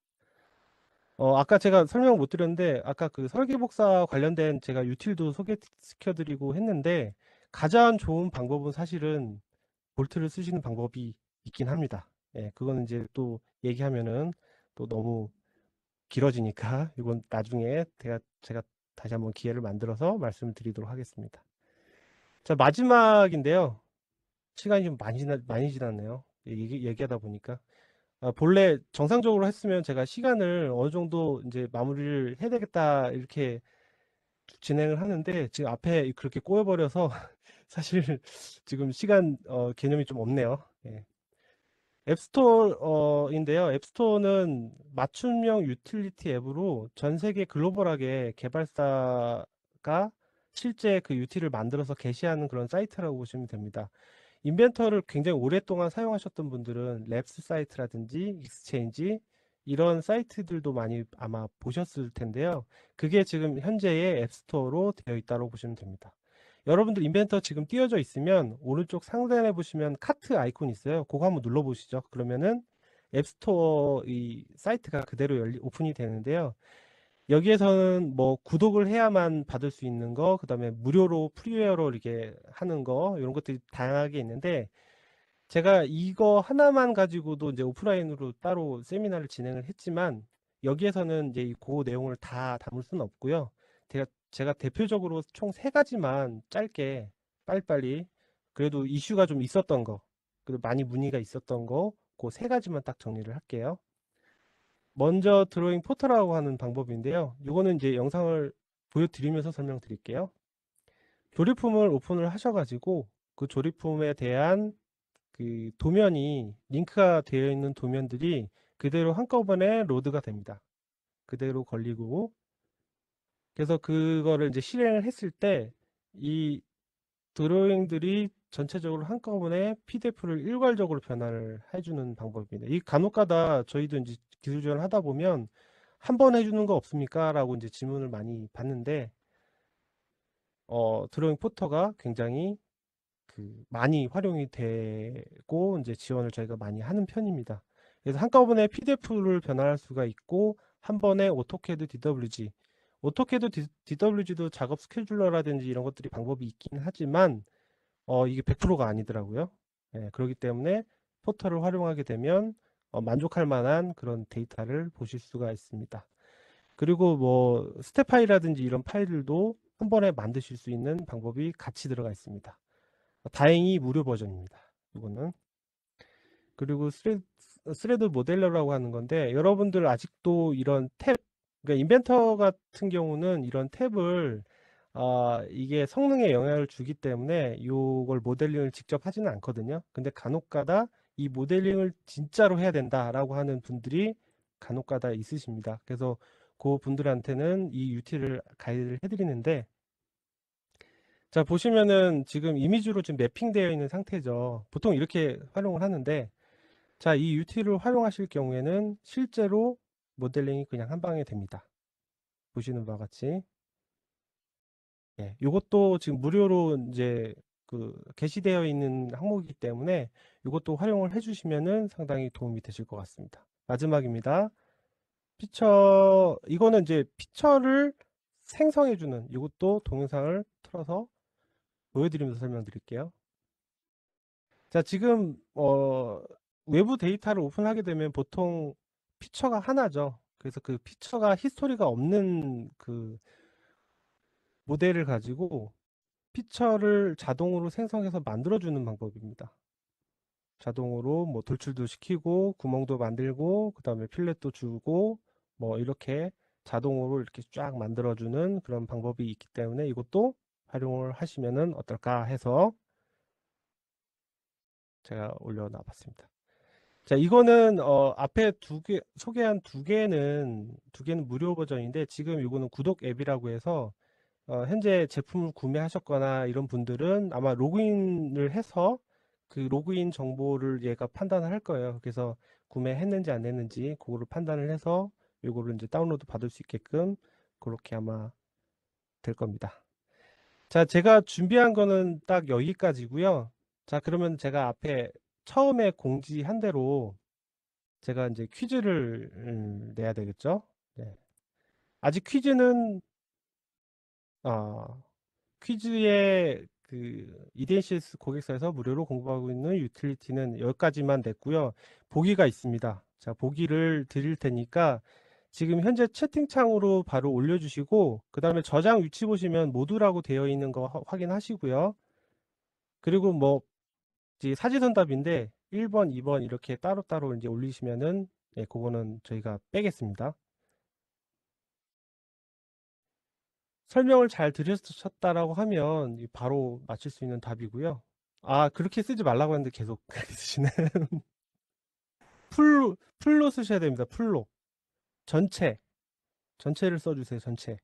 아까 제가 설명 못 드렸는데 아까 그 설계복사 관련된 제가 유틸도 소개시켜 드리고 했는데 가장 좋은 방법은 사실은 볼트를 쓰시는 방법이 있긴 합니다. 예, 그거는 이제 또 얘기하면은 또 너무 길어지니까 이건 나중에 제가 다시 한번 기회를 만들어서 말씀을 드리도록 하겠습니다. 자, 마지막인데요. 시간이 좀 많이 지났네요. 얘기하다 보니까. 본래 정상적으로 했으면 제가 시간을 어느 정도 이제 마무리를 해야 되겠다 이렇게 진행을 하는데 지금 앞에 그렇게 꼬여버려서 사실 지금 시간 개념이 좀 없네요. 예. 앱스토어인데요. 앱스토어는 맞춤형 유틸리티 앱으로 전 세계 글로벌하게 개발사가 실제 그 유틸을 만들어서 게시하는 그런 사이트라고 보시면 됩니다. 인벤터를 굉장히 오랫동안 사용하셨던 분들은 랩스 사이트라든지 익스체인지 이런 사이트들도 많이 아마 보셨을 텐데요. 그게 지금 현재의 앱스토어로 되어 있다고 보시면 됩니다. 여러분들 인벤터 지금 띄워져 있으면 오른쪽 상단에 보시면 카트 아이콘 있어요. 그거 한번 눌러 보시죠. 그러면은 앱스토어 이 사이트가 그대로 오픈이 되는데요. 여기에서는 뭐 구독을 해야만 받을 수 있는 거, 그 다음에 무료로 프리웨어로 이렇게 하는 거, 이런 것들이 다양하게 있는데, 제가 이거 하나만 가지고도 이제 오프라인으로 따로 세미나를 진행을 했지만, 여기에서는 이제 그 내용을 다 담을 수는 없고요. 제가 대표적으로 총 3가지만 짧게, 빨리빨리, 그래도 이슈가 좀 있었던 거, 그리고 많이 문의가 있었던 거, 그 3가지만 딱 정리를 할게요. 먼저 드로잉 포터라고 하는 방법인데요. 이거는 이제 영상을 보여드리면서 설명드릴게요. 조립품을 오픈을 하셔가지고 그 조립품에 대한 그 도면이 링크가 되어 있는 도면들이 그대로 한꺼번에 로드가 됩니다. 그대로 걸리고 그래서 그거를 이제 실행을 했을 때 이 드로잉들이 전체적으로 한꺼번에 PDF를 일괄적으로 변화를 해주는 방법입니다. 이 간혹가다 저희도 이제 기술 지원을 하다 보면 한 번 해주는 거 없습니까? 라고 이제 질문을 많이 받는데 드로잉 포터가 굉장히 많이 활용이 되고 이제 지원을 저희가 많이 하는 편입니다. 그래서 한꺼번에 PDF를 변화할 수가 있고 한 번에 오토캐드 DWG 오토캐드 DWG도 작업 스케줄러라든지 이런 것들이 방법이 있긴 하지만 이게 100%가 아니더라고요. 예, 그렇기 때문에 포털을 활용하게 되면 만족할 만한 그런 데이터를 보실 수가 있습니다. 그리고 뭐 스텝 파일이라든지 이런 파일들도 한 번에 만드실 수 있는 방법이 같이 들어가 있습니다. 다행히 무료 버전입니다. 이거는. 그리고 스레드 모델러라고 하는 건데 여러분들 아직도 이런 탭 그러니까 인벤터 같은 경우는 이런 탭을 이게 성능에 영향을 주기 때문에 이걸 모델링을 직접 하지는 않거든요. 근데 간혹가다 이 모델링을 진짜로 해야 된다라고 하는 분들이 간혹가다 있으십니다. 그래서 그 분들한테는 이 UT를 가이드를 해드리는데, 자 보시면은 지금 이미지로 지금 매핑되어 있는 상태죠. 보통 이렇게 활용을 하는데, 자 이 UT를 활용하실 경우에는 실제로 모델링이 그냥 한 방에 됩니다. 보시는 바와 같이. 예, 이것도 지금 무료로 이제 게시되어 있는 항목이기 때문에 이것도 활용을 해주시면은 상당히 도움이 되실 것 같습니다. 마지막입니다. 이거는 이제 피처를 생성해주는, 이것도 동영상을 틀어서 보여드리면서 설명드릴게요. 자, 지금 외부 데이터를 오픈하게 되면 보통 피처가 하나죠. 그래서 그 피처가 히스토리가 없는 그 모델을 가지고 피처를 자동으로 생성해서 만들어주는 방법입니다. 자동으로 뭐 돌출도 시키고 구멍도 만들고 그 다음에 필렛도 주고 뭐 이렇게 자동으로 이렇게 쫙 만들어주는 그런 방법이 있기 때문에 이것도 활용을 하시면은 어떨까 해서 제가 올려놔 봤습니다. 자, 이거는 앞에 소개한 두 개는 무료 버전인데, 지금 이거는 구독 앱이라고 해서 현재 제품을 구매하셨거나 이런 분들은 아마 로그인을 해서 그 로그인 정보를 얘가 판단을 할 거예요. 그래서 구매했는지 안 했는지 그거를 판단을 해서 요거를 이제 다운로드 받을 수 있게끔 그렇게 아마 될 겁니다. 자, 제가 준비한 거는 딱 여기까지고요. 자, 그러면 제가 앞에 처음에 공지한 대로 제가 이제 퀴즈를 내야 되겠죠? 네. 아직 퀴즈는 퀴즈의 EDNCS 고객사에서 무료로 공부하고 있는 유틸리티는 여기까지만 냈고요. 보기가 있습니다. 자, 보기를 드릴 테니까 지금 현재 채팅창으로 바로 올려주시고, 그 다음에 저장 위치 보시면 모두라고 되어 있는 거 확인하시고요. 그리고 뭐 사지선답인데 1번, 2번 이렇게 따로따로 이제 올리시면은, 예, 그거는 저희가 빼겠습니다. 설명을 잘 들으셨다라고 하면 바로 맞출 수 있는 답이고요. 그렇게 쓰지 말라고 했는데 계속 그렇게 쓰시네. 풀로 쓰셔야 됩니다. 풀로. 전체를 써주세요. 전체.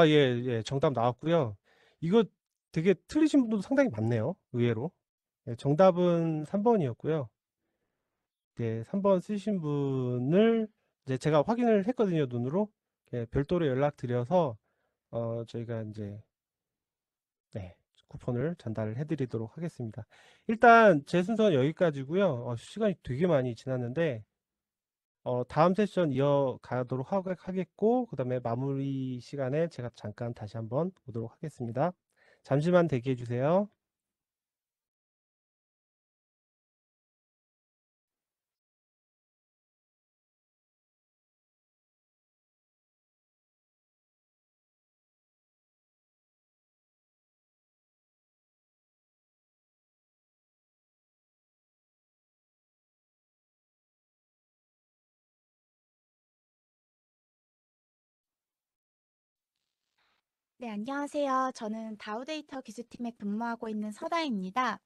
예, 정답 나왔고요. 이거 되게 틀리신 분도 상당히 많네요. 의외로. 예, 정답은 3번이었고요. 네, 3번 쓰신 분을 이제 제가 확인을 했거든요. 눈으로. 예, 별도로 연락드려서 저희가 이제, 네, 쿠폰을 전달을 해드리도록 하겠습니다. 일단 제 순서는 여기까지고요. 시간이 되게 많이 지났는데 다음 세션 이어가도록 하겠고, 그 다음에 마무리 시간에 제가 잠깐 다시 한번 보도록 하겠습니다. 잠시만 대기해 주세요. 네, 안녕하세요. 저는 다우데이터 기술팀에 근무하고 있는 서다입니다.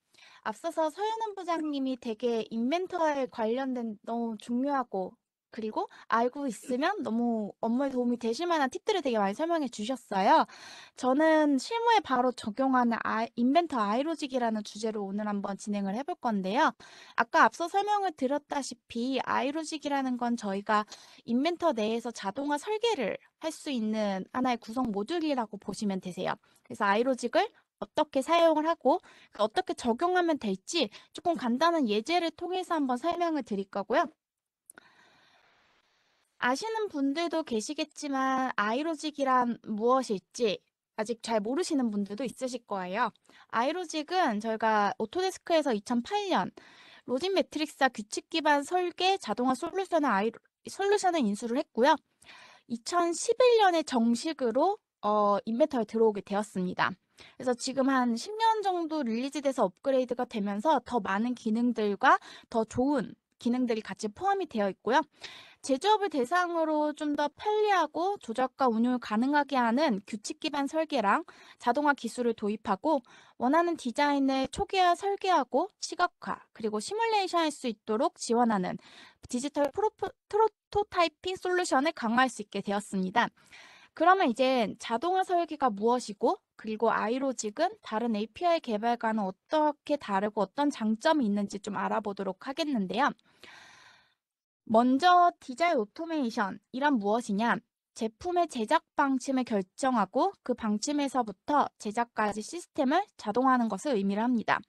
앞서서 서현은 부장님이 되게 인벤터에 관련된 너무 중요하고 그리고 알고 있으면 너무 업무에 도움이 되실 만한 팁들을 되게 많이 설명해 주셨어요. 저는 실무에 바로 적용하는 인벤터 아이로직이라는 주제로 오늘 한번 진행을 해볼 건데요. 아까 앞서 설명을 드렸다시피 아이로직이라는 건 저희가 인벤터 내에서 자동화 설계를 할 수 있는 하나의 구성 모듈이라고 보시면 되세요. 그래서 아이로직을 어떻게 사용을 하고 어떻게 적용하면 될지 조금 간단한 예제를 통해서 한번 설명을 드릴 거고요. 아시는 분들도 계시겠지만 아이로직이란 무엇일지 아직 잘 모르시는 분들도 있으실 거예요. 아이로직은 저희가 오토데스크에서 2008년 로직 매트릭스와 규칙 기반 설계 자동화 솔루션을 인수를 했고요. 2011년에 정식으로 인벤터에 들어오게 되었습니다. 그래서 지금 한 10년 정도 릴리즈돼서 업그레이드가 되면서 더 많은 기능들과 더 좋은 기능들이 같이 포함이 되어 있고요. 제조업을 대상으로 좀 더 편리하고 조작과 운용을 가능하게 하는 규칙 기반 설계랑 자동화 기술을 도입하고 원하는 디자인을 초기화 설계하고 시각화 그리고 시뮬레이션 할 수 있도록 지원하는 디지털 프로토타이핑 솔루션을 강화할 수 있게 되었습니다. 그러면 이제 자동화 설계가 무엇이고 그리고 아이로직은 다른 API 개발과는 어떻게 다르고 어떤 장점이 있는지 좀 알아보도록 하겠는데요. 먼저 디자인 오토메이션이란 무엇이냐? 제품의 제작 방침을 결정하고 그 방침에서부터 제작까지 시스템을 자동화하는 것을 의미를 합니다.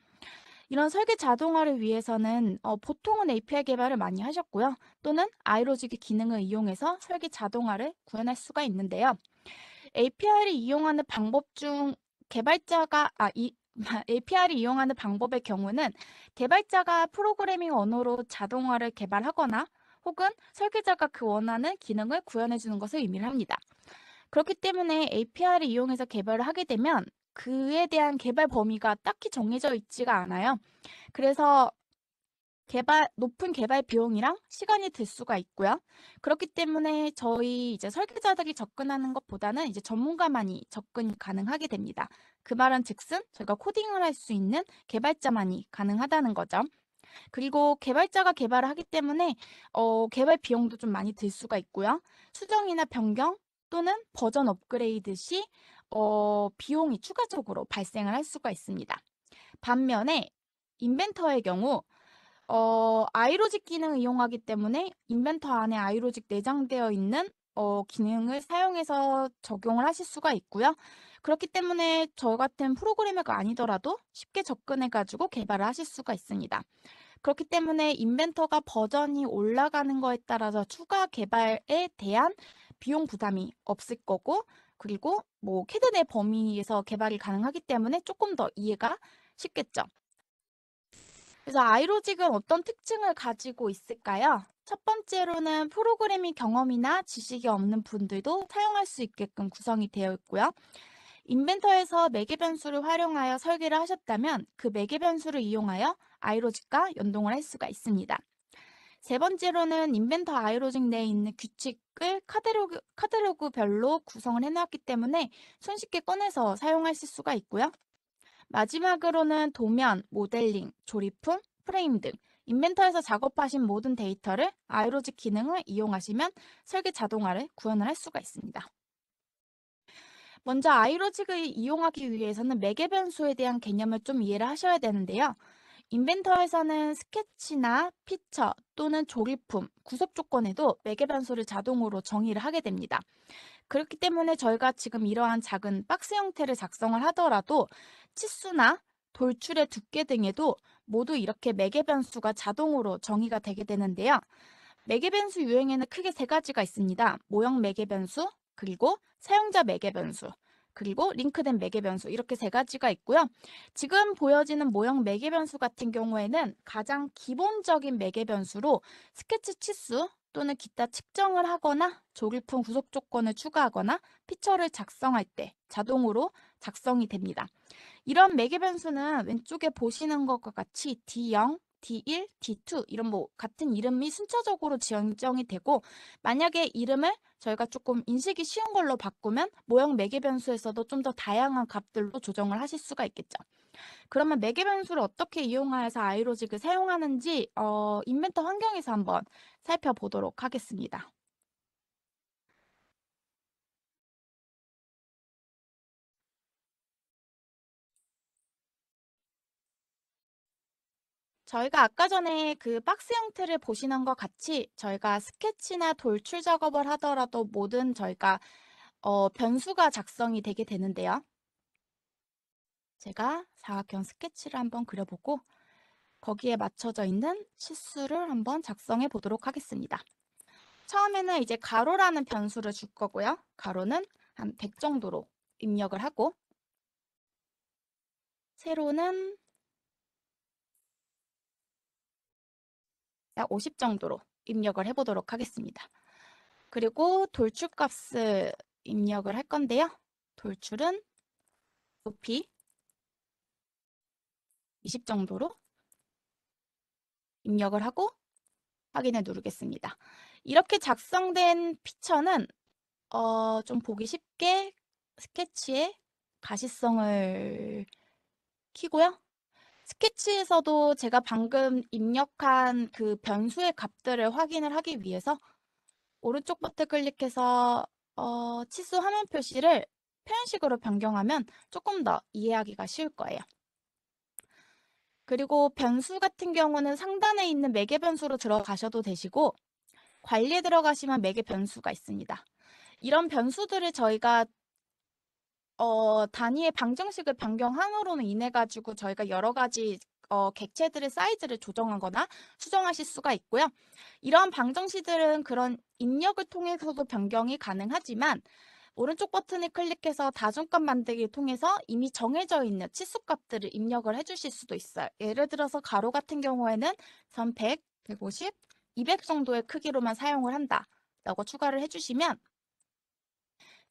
이런 설계 자동화를 위해서는 보통은 API 개발을 많이 하셨고요. 또는 아이로직의 기능을 이용해서 설계 자동화를 구현할 수가 있는데요. API를 이용하는 방법 중 개발자가 API를 이용하는 방법의 경우는 개발자가 프로그래밍 언어로 자동화를 개발하거나 혹은 설계자가 그 원하는 기능을 구현해 주는 것을 의미를 합니다. 그렇기 때문에 API를 이용해서 개발을 하게 되면 그에 대한 개발 범위가 딱히 정해져 있지가 않아요. 그래서 높은 개발 비용이랑 시간이 들 수가 있고요. 그렇기 때문에 저희 이제 설계자들이 접근하는 것보다는 이제 전문가만이 접근이 가능하게 됩니다. 그 말은 즉슨 저희가 코딩을 할 수 있는 개발자만이 가능하다는 거죠. 그리고 개발자가 개발을 하기 때문에 개발 비용도 좀 많이 들 수가 있고요. 수정이나 변경 또는 버전 업그레이드 시 비용이 추가적으로 발생을 할 수가 있습니다. 반면에 인벤터의 경우 아이로직 기능을 이용하기 때문에 인벤터 안에 아이로직 내장되어 있는 기능을 사용해서 적용을 하실 수가 있고요. 그렇기 때문에 저 같은 프로그래머가 아니더라도 쉽게 접근해가지고 개발을 하실 수가 있습니다. 그렇기 때문에 인벤터가 버전이 올라가는 거에 따라서 추가 개발에 대한 비용 부담이 없을 거고 그리고 뭐 캐드 내 범위에서 개발이 가능하기 때문에 조금 더 이해가 쉽겠죠. 그래서 아이로직은 어떤 특징을 가지고 있을까요? 첫 번째로는 프로그래밍 경험이나 지식이 없는 분들도 사용할 수 있게끔 구성이 되어 있고요. 인벤터에서 매개 변수를 활용하여 설계를 하셨다면 그 매개 변수를 이용하여 아이로직과 연동을 할 수가 있습니다. 세 번째로는 인벤터 아이로직 내에 있는 규칙을 카탈로그별로 구성을 해놨기 때문에 손쉽게 꺼내서 사용하실 수가 있고요. 마지막으로는 도면, 모델링, 조립품, 프레임 등 인벤터에서 작업하신 모든 데이터를 아이로직 기능을 이용하시면 설계 자동화를 구현을 할 수가 있습니다. 먼저 아이로직을 이용하기 위해서는 매개 변수에 대한 개념을 좀 이해를 하셔야 되는데요. 인벤터에서는 스케치나 피처 또는 조립품, 구속 조건에도 매개 변수를 자동으로 정의를 하게 됩니다. 그렇기 때문에 저희가 지금 이러한 작은 박스 형태를 작성을 하더라도 치수나 돌출의 두께 등에도 모두 이렇게 매개 변수가 자동으로 정의가 되게 되는데요. 매개 변수 유형에는 크게 세 가지가 있습니다. 모형 매개 변수, 그리고 사용자 매개 변수, 그리고 링크된 매개 변수 이렇게 세 가지가 있고요. 지금 보여지는 모형 매개 변수 같은 경우에는 가장 기본적인 매개 변수로 스케치 치수 또는 기타 측정을 하거나 조립품 구속 조건을 추가하거나 피처를 작성할 때 자동으로 작성이 됩니다. 이런 매개 변수는 왼쪽에 보시는 것과 같이 D0, D1, D2 이런 뭐 같은 이름이 순차적으로 지정이 되고 만약에 이름을 저희가 조금 인식이 쉬운 걸로 바꾸면 모형 매개 변수에서도 좀 더 다양한 값들로 조정을 하실 수가 있겠죠. 그러면 매개 변수를 어떻게 이용해서 아이로직을 사용하는지 인벤터 환경에서 한번 살펴보도록 하겠습니다. 저희가 아까 전에 그 박스 형태를 보시는 것 같이 저희가 스케치나 돌출 작업을 하더라도 모든 저희가 변수가 작성이 되게 되는데요. 제가 사각형 스케치를 한번 그려보고 거기에 맞춰져 있는 치수를 한번 작성해 보도록 하겠습니다. 처음에는 이제 가로라는 변수를 줄 거고요. 가로는 한 100 정도로 입력을 하고 세로는 약 50 정도로 입력을 해보도록 하겠습니다. 그리고 돌출 값을 입력을 할 건데요. 돌출은 높이 20 정도로 입력을 하고 확인을 누르겠습니다. 이렇게 작성된 피처는 좀 보기 쉽게 스케치에 가시성을 키고요. 스케치에서도 제가 방금 입력한 그 변수의 값들을 확인을 하기 위해서 오른쪽 버튼 클릭해서 치수 화면 표시를 표현식으로 변경하면 조금 더 이해하기가 쉬울 거예요. 그리고 변수 같은 경우는 상단에 있는 매개 변수로 들어가셔도 되시고 관리에 들어가시면 매개 변수가 있습니다. 이런 변수들을 저희가 단위의 방정식을 변경함으로는 인해 가지고 저희가 여러 가지 객체들의 사이즈를 조정하거나 수정하실 수가 있고요. 이러한 방정식들은 그런 입력을 통해서도 변경이 가능하지만 오른쪽 버튼을 클릭해서 다중값 만들기를 통해서 이미 정해져 있는 치수값들을 입력을 해주실 수도 있어요. 예를 들어서 가로 같은 경우에는 선 100, 150, 200 정도의 크기로만 사용을 한다 라고 추가를 해주시면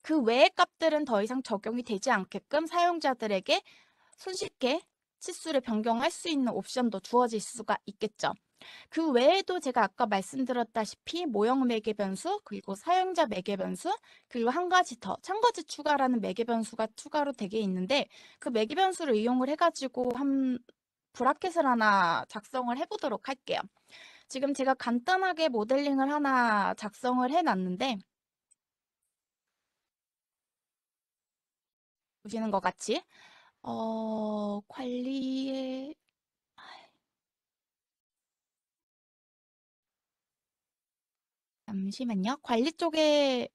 그 외의 값들은 더 이상 적용이 되지 않게끔 사용자들에게 손쉽게 치수를 변경할 수 있는 옵션도 주어질 수가 있겠죠. 그 외에도 제가 아까 말씀드렸다시피 모형 매개 변수, 그리고 사용자 매개 변수, 그리고 한 가지 더 참거지 추가라는 매개 변수가 추가로 되게 있는데 그 매개 변수를 이용을 해가지고 한 브라켓을 하나 작성을 해보도록 할게요. 지금 제가 간단하게 모델링을 하나 작성을 해놨는데 보시는 것 같이 관리에 잠시만요. 관리 쪽에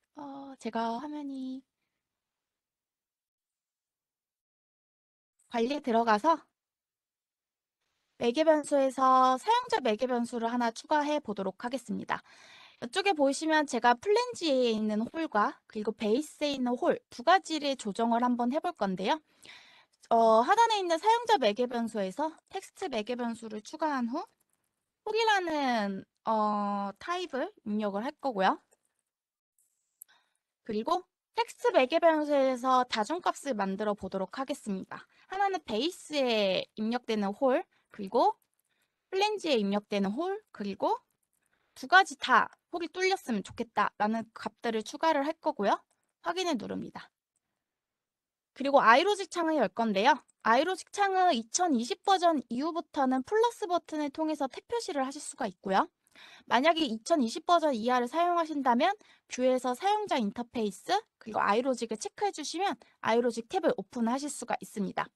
제가 화면이 관리에 들어가서 매개 변수에서 사용자 매개 변수를 하나 추가해 보도록 하겠습니다. 이쪽에 보시면 제가 플랜지에 있는 홀과 그리고 베이스에 있는 홀 두 가지를 조정을 한번 해볼 건데요. 하단에 있는 사용자 매개 변수에서 텍스트 매개 변수를 추가한 후 홀이라는 타입을 입력을 할 거고요. 그리고 텍스트 매개 변수에서 다중값을 만들어 보도록 하겠습니다. 하나는 베이스에 입력되는 홀, 그리고 플랜지에 입력되는 홀, 그리고 두 가지 다 홀이 뚫렸으면 좋겠다라는 값들을 추가를 할 거고요. 확인을 누릅니다. 그리고 아이로직 창을 열 건데요. 아이로직 창은 2020 버전 이후부터는 플러스 버튼을 통해서 탭 표시를 하실 수가 있고요. 만약에 2020 버전 이하를 사용하신다면 뷰에서 사용자 인터페이스 그리고 아이로직을 체크해 주시면 아이로직 탭을 오픈하실 수가 있습니다.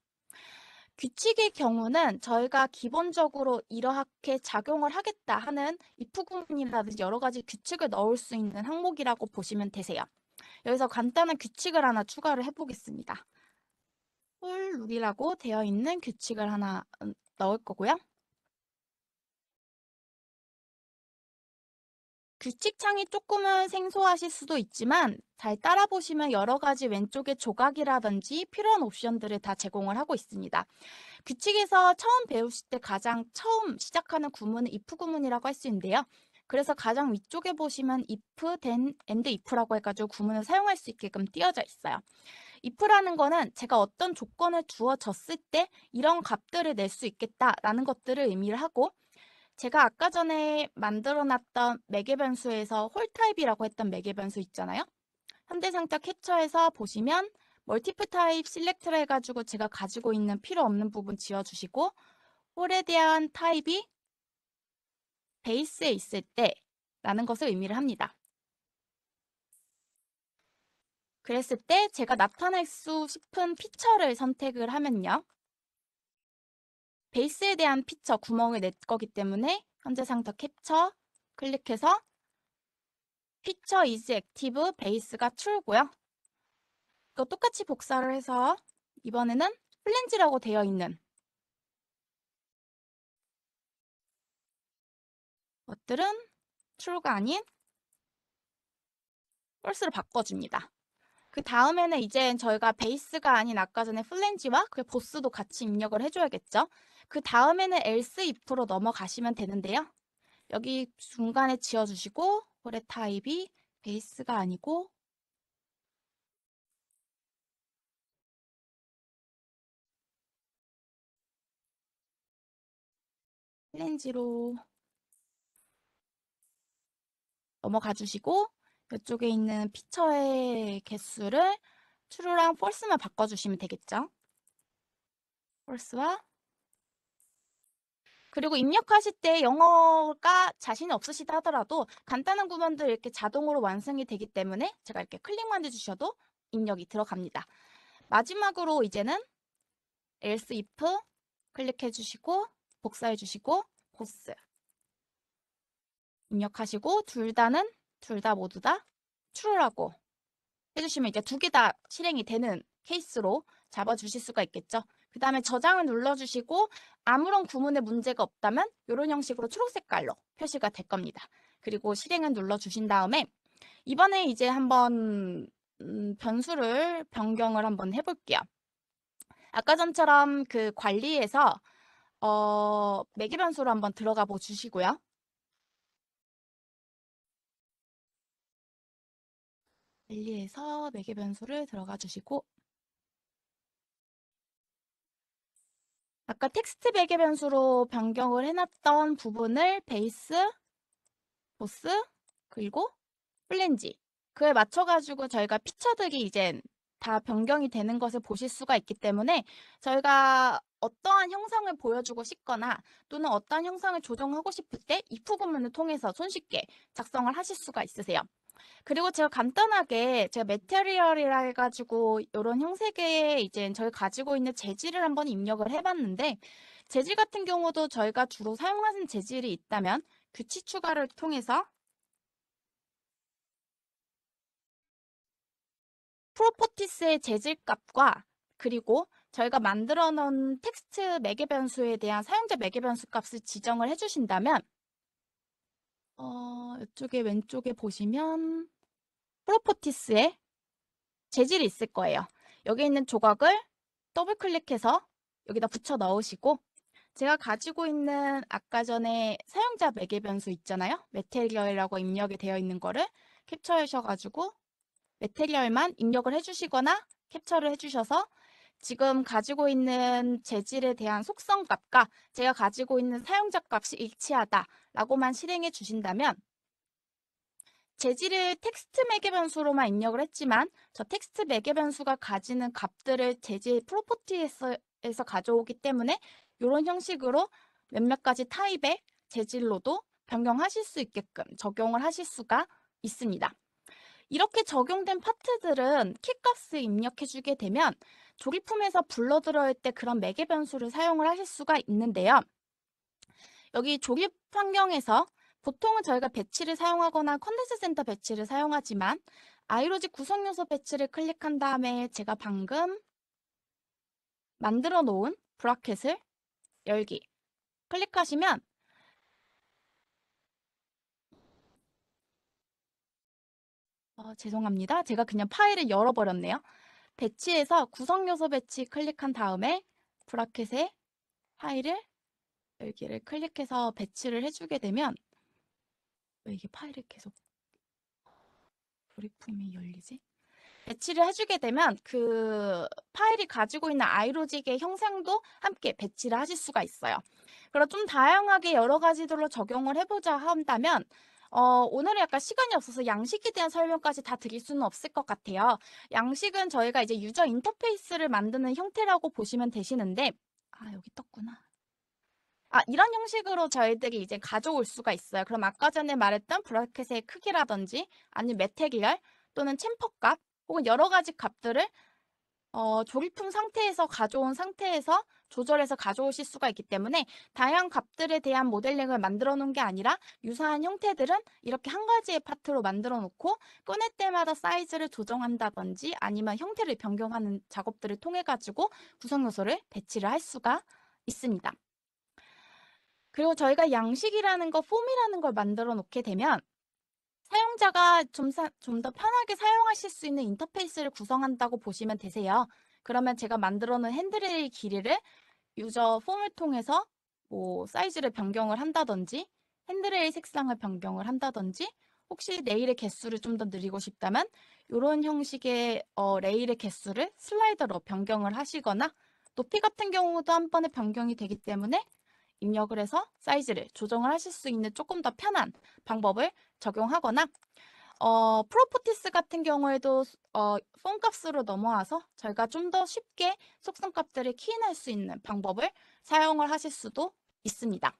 규칙의 경우는 저희가 기본적으로 이렇게 작용을 하겠다 하는 if 구문이라든지 여러 가지 규칙을 넣을 수 있는 항목이라고 보시면 되세요. 여기서 간단한 규칙을 하나 추가를 해보겠습니다. 홀 룰이라고 되어 있는 규칙을 하나 넣을 거고요. 규칙창이 조금은 생소하실 수도 있지만 잘 따라 보시면 여러 가지 왼쪽에 조각이라든지 필요한 옵션들을 다 제공을 하고 있습니다. 규칙에서 처음 배우실 때 가장 처음 시작하는 구문은 if 구문이라고 할 수 있는데요. 그래서 가장 위쪽에 보시면 if, then, and if라고 해가지고 구문을 사용할 수 있게끔 띄어져 있어요. if라는 거는 제가 어떤 조건을 주어졌을 때 이런 값들을 낼 수 있겠다라는 것들을 의미를 하고 제가 아까 전에 만들어놨던 매개 변수에서 홀 타입이라고 했던 매개 변수 있잖아요. 현대상자 캡처에서 보시면 멀티플 타입 실렉트를 해가지고 제가 가지고 있는 필요 없는 부분 지워주시고 홀에 대한 타입이 베이스에 있을 때라는 것을 의미를 합니다. 그랬을 때 제가 나타낼 수 싶은 피처를 선택을 하면요. 베이스에 대한 피처 구멍을 낼 거기 때문에 현재상태 캡처 클릭해서 피처 is active 베이스가 true고요. 이거 똑같이 복사를 해서 이번에는 플랜지라고 되어 있는 것들은 true가 아닌 false로 바꿔줍니다. 그 다음에는 이제 저희가 베이스가 아닌 아까 전에 플랜지와 그 보스도 같이 입력을 해줘야겠죠. 그 다음에는 else if로 넘어가시면 되는데요. 여기 중간에 지어주시고 홀의 타입이 베이스가 아니고 플랜지로 넘어가 주시고 이쪽에 있는 피처의 개수를 true랑 false만 바꿔주시면 되겠죠. false와 그리고 입력하실 때 영어가 자신이 없으시다 하더라도 간단한 구문들 이렇게 자동으로 완성이 되기 때문에 제가 이렇게 클릭만 해주셔도 입력이 들어갑니다. 마지막으로 이제는 else if 클릭해 주시고 복사해 주시고 보스 입력하시고 둘 다 모두 다 true라고 해주시면 이제 두 개 다 실행이 되는 케이스로 잡아주실 수가 있겠죠. 그 다음에 저장을 눌러주시고 아무런 구문에 문제가 없다면 이런 형식으로 초록 색깔로 표시가 될 겁니다. 그리고 실행을 눌러주신 다음에 이번에 이제 한번 변수를 변경을 한번 해볼게요. 아까 전처럼 그 관리에서 매개 변수로 한번 들어가 보시고요. 관리에서 매개 변수를 들어가 주시고 아까 텍스트 매개 변수로 변경을 해놨던 부분을 베이스, 보스, 그리고 플랜지 그에 맞춰가지고 저희가 피처들이 이제 다 변경이 되는 것을 보실 수가 있기 때문에 저희가 어떠한 형상을 보여주고 싶거나 또는 어떠한 형상을 조정하고 싶을 때 if 구문을 통해서 손쉽게 작성을 하실 수가 있으세요. 그리고 제가 간단하게 제가 메테리얼이라 해가지고 이런 형식의 이제 저희 가지고 있는 재질을 한번 입력을 해봤는데 재질 같은 경우도 저희가 주로 사용하는 재질이 있다면 규칙 추가를 통해서 프로퍼티스의 재질 값과 그리고 저희가 만들어 놓은 텍스트 매개 변수에 대한 사용자 매개 변수 값을 지정을 해주신다면 이쪽에 왼쪽에 보시면 프로퍼티스에 재질이 있을 거예요. 여기 있는 조각을 더블 클릭해서 여기다 붙여 넣으시고 제가 가지고 있는 아까 전에 사용자 매개 변수 있잖아요. 메테리얼이라고 입력이 되어 있는 거를 캡처하셔가지고 메테리얼만 입력을 해주시거나 캡처를 해주셔서 지금 가지고 있는 재질에 대한 속성 값과 제가 가지고 있는 사용자 값이 일치하다라고만 실행해 주신다면 재질을 텍스트 매개 변수로만 입력을 했지만 저 텍스트 매개 변수가 가지는 값들을 재질 프로퍼티에서 가져오기 때문에 이런 형식으로 몇몇 가지 타입의 재질로도 변경하실 수 있게끔 적용을 하실 수가 있습니다. 이렇게 적용된 파트들은 키값을 입력해 주게 되면 조립품에서 불러들어올 때 그런 매개 변수를 사용을 하실 수가 있는데요. 여기 조립 환경에서 보통은 저희가 배치를 사용하거나 컨텐츠 센터 배치를 사용하지만 아이로직 구성 요소 배치를 클릭한 다음에 제가 방금 만들어 놓은 브라켓을 열기 클릭하시면 죄송합니다. 제가 그냥 파일을 열어버렸네요. 배치에서 구성 요소 배치 클릭한 다음에 브라켓에 파일을 열기를 클릭해서 배치를 해주게 되면 왜 이게 파일이 계속 조립품이 열리지? 배치를 해주게 되면 그 파일이 가지고 있는 아이로직의 형상도 함께 배치를 하실 수가 있어요. 그리고 좀 다양하게 여러 가지들로 적용을 해보자 한다면 오늘은 약간 시간이 없어서 양식에 대한 설명까지 다 드릴 수는 없을 것 같아요. 양식은 저희가 이제 유저 인터페이스를 만드는 형태라고 보시면 되시는데 여기 떴구나. 이런 형식으로 저희들이 이제 가져올 수가 있어요. 그럼 아까 전에 말했던 브라켓의 크기라든지 아니면 메테리얼 또는 챔퍼 값 혹은 여러 가지 값들을 조립품 상태에서 가져온 상태에서 조절해서 가져오실 수가 있기 때문에 다양한 값들에 대한 모델링을 만들어 놓은 게 아니라 유사한 형태들은 이렇게 한 가지의 파트로 만들어 놓고 꺼낼 때마다 사이즈를 조정한다든지 아니면 형태를 변경하는 작업들을 통해 가지고 구성 요소를 배치를 할 수가 있습니다. 그리고 저희가 양식이라는 거, 폼이라는 걸 만들어 놓게 되면 사용자가 좀 더 편하게 사용하실 수 있는 인터페이스를 구성한다고 보시면 되세요. 그러면 제가 만들어 놓은 핸드레일 길이를 유저 폼을 통해서 뭐 사이즈를 변경을 한다든지 핸드레일 색상을 변경을 한다든지 혹시 레일의 개수를 좀 더 늘리고 싶다면 이런 형식의 레일의 개수를 슬라이더로 변경을 하시거나 높이 같은 경우도 한 번에 변경이 되기 때문에 입력을 해서 사이즈를 조정을 하실 수 있는 조금 더 편한 방법을 적용하거나 프로포티스 같은 경우에도 폰 값으로 넘어와서 저희가 좀 더 쉽게 속성 값들을 키인할 수 있는 방법을 사용을 하실 수도 있습니다.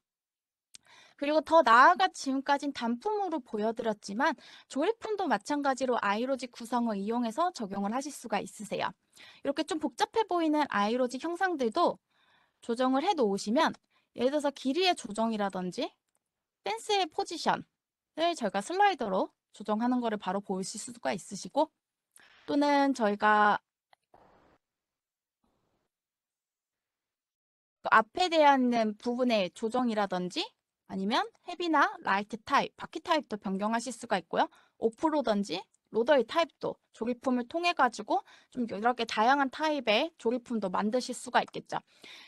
그리고 더 나아가 지금까진 단품으로 보여드렸지만 조립품도 마찬가지로 아이로직 구성을 이용해서 적용을 하실 수가 있으세요. 이렇게 좀 복잡해 보이는 아이로직 형상들도 조정을 해 놓으시면 예를 들어서 길이의 조정이라든지 펜스의 포지션을 저희가 슬라이더로 조정하는 거를 바로 보실 수가 있으시고 또는 저희가 그 앞에 되어 있는 부분의 조정이라든지 아니면 헤비나 라이트 타입, 바퀴 타입도 변경하실 수가 있고요. 오프로든지 로더의 타입도 조립품을 통해 가지고 좀 여러 개 다양한 타입의 조립품도 만드실 수가 있겠죠.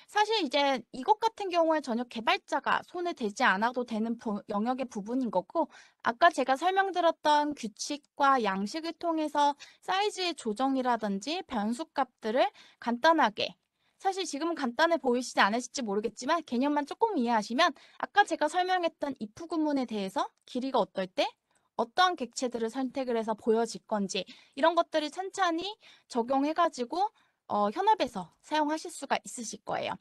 사실 이제 이것 같은 경우에 전혀 개발자가 손에 대지 않아도 되는 영역의 부분인 거고 아까 제가 설명드렸던 규칙과 양식을 통해서 사이즈의 조정이라든지 변수값들을 간단하게 사실 지금은 간단해 보이시지 않으실지 모르겠지만 개념만 조금 이해하시면 아까 제가 설명했던 if 구문에 대해서 길이가 어떨 때 어떠한 객체들을 선택을 해서 보여질 건지 이런 것들을 찬찬히 적용해가지고 현업에서 사용하실 수가 있으실 거예요.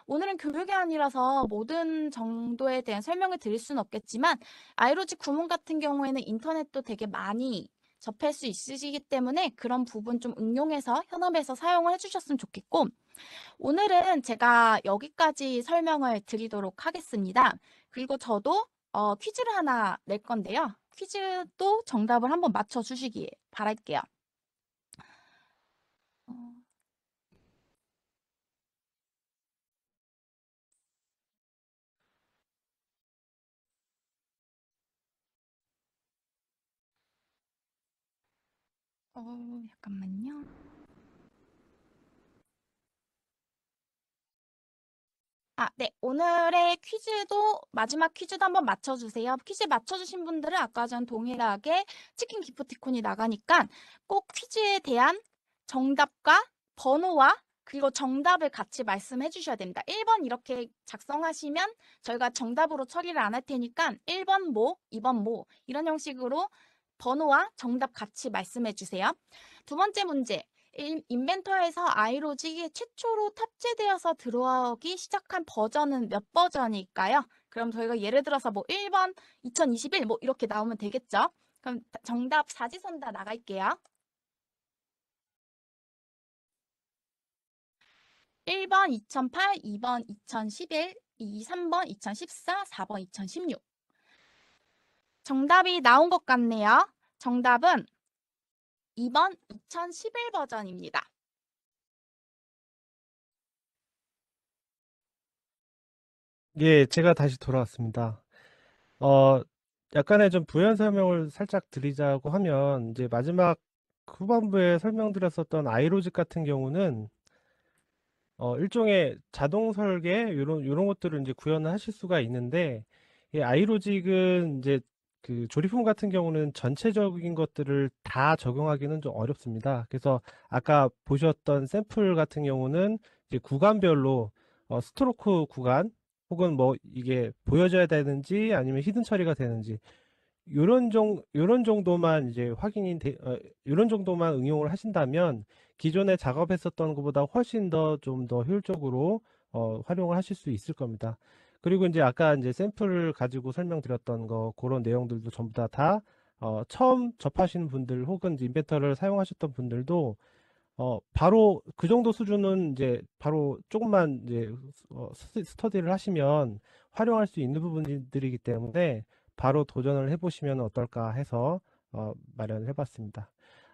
오늘은 교육이 아니라서 모든 정도에 대한 설명을 드릴 수는 없겠지만 아이로직 구문 같은 경우에는 인터넷도 되게 많이 접할 수 있으시기 때문에 그런 부분 좀 응용해서 현업에서 사용을 해주셨으면 좋겠고 오늘은 제가 여기까지 설명을 드리도록 하겠습니다. 그리고 저도 퀴즈를 하나 낼 건데요. 퀴즈도 정답을 한번 맞춰주시기 바랄게요. 잠깐만요. 네. 오늘의 퀴즈도 마지막 퀴즈도 한번 맞춰주세요. 퀴즈 맞춰주신 분들은 아까 전 동일하게 치킨 기프티콘이 나가니까 꼭 퀴즈에 대한 정답과 번호와 그리고 정답을 같이 말씀해 주셔야 됩니다. 1번 이렇게 작성하시면 저희가 정답으로 처리를 안 할 테니까 1번 뭐, 2번 뭐 이런 형식으로 번호와 정답 같이 말씀해 주세요. 두 번째 문제. 인벤터에서 아이로직이 최초로 탑재되어서 들어오기 시작한 버전은 몇 버전일까요? 그럼 저희가 예를 들어서 뭐 1번 2021 뭐 이렇게 나오면 되겠죠? 그럼 정답 사지선 다 나갈게요. 1번 2008, 2번 2011, 3번 2014, 4번 2016. 정답이 나온 것 같네요. 정답은 2번 2011 버전입니다. 예, 제가 다시 돌아왔습니다. 약간의 좀 부연 설명을 살짝 드리자고 하면, 이제 마지막 후반부에 설명드렸었던 아이로직 같은 경우는, 일종의 자동 설계, 요런 것들을 이제 구현을 하실 수가 있는데, 이 아이로직은 이제 그 조립품 같은 경우는 전체적인 것들을 다 적용하기는 좀 어렵습니다. 그래서 아까 보셨던 샘플 같은 경우는 이제 구간별로 스트로크 구간, 혹은 뭐 이게 보여져야 되는지 아니면 히든 처리가 되는지 요런 정도만 이제 요런 정도만 응용을 하신다면 기존에 작업했었던 것보다 훨씬 더 좀 더 효율적으로 활용을 하실 수 있을 겁니다. 그리고 이제 아까 이제 샘플을 가지고 설명드렸던 거 그런 내용들도 전부 다 처음 접하시는 분들 혹은 이제 인벤터를 사용하셨던 분들도 바로 그 정도 수준은 이제 바로 조금만 이제 스터디를 하시면 활용할 수 있는 부분들이기 때문에 바로 도전을 해보시면 어떨까 해서 마련을 해봤습니다.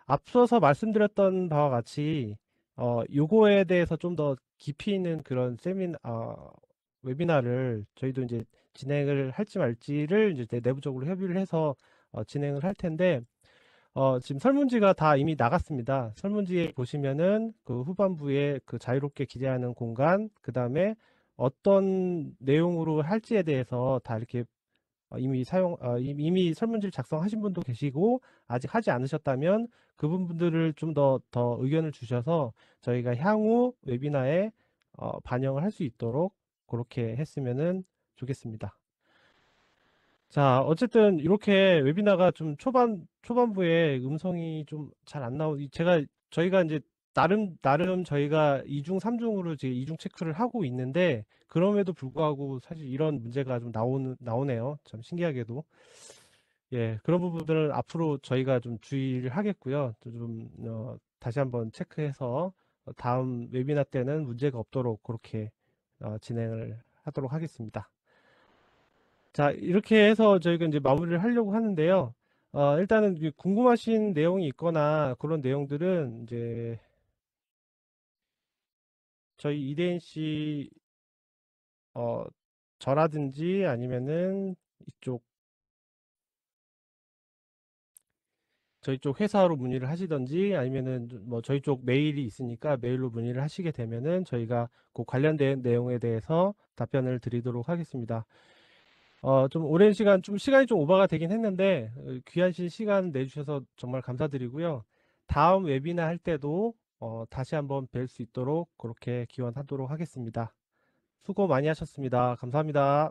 앞서서 말씀드렸던 바와 같이 요거에 대해서 좀 더 깊이 있는 그런 웨비나를 저희도 이제 진행을 할지 말지를 이제 내부적으로 협의를 해서 진행을 할 텐데 지금 설문지가 다 이미 나갔습니다. 설문지에 보시면은 그 후반부에 그 자유롭게 기재하는 공간, 그 다음에 어떤 내용으로 할지에 대해서 다 이렇게 이미 설문지를 작성하신 분도 계시고, 아직 하지 않으셨다면 그 부분들을 좀 더 의견을 주셔서 저희가 향후 웨비나에 반영을 할 수 있도록 그렇게 했으면은 좋겠습니다. 자, 어쨌든 이렇게 웨비나가 좀 초반부에 음성이 좀 잘 안 저희가 이제 나름 저희가 2중, 3중으로 지금 2중 체크를 하고 있는데, 그럼에도 불구하고 사실 이런 문제가 좀 나오네요. 참 신기하게도. 예, 그런 부분들은 앞으로 저희가 좀 주의를 하겠고요. 다시 한번 체크해서 다음 웨비나 때는 문제가 없도록 그렇게 진행을 하도록 하겠습니다. 자, 이렇게 해서 저희가 이제 마무리를 하려고 하는데요. 일단은 이제 궁금하신 내용이 있거나 그런 내용들은 이제 저희 이대인 씨, 저라든지 아니면은 이쪽 저희 쪽 회사로 문의를 하시던지 아니면은 뭐 저희 쪽 메일이 있으니까 메일로 문의를 하시게 되면은 저희가 그 관련된 내용에 대해서 답변을 드리도록 하겠습니다. 좀 오랜 시간, 좀 시간이 좀 오버가 되긴 했는데 귀하신 시간 내주셔서 정말 감사드리고요. 다음 웨비나 할 때도 다시 한번 뵐 수 있도록 그렇게 기원하도록 하겠습니다. 수고 많이 하셨습니다. 감사합니다.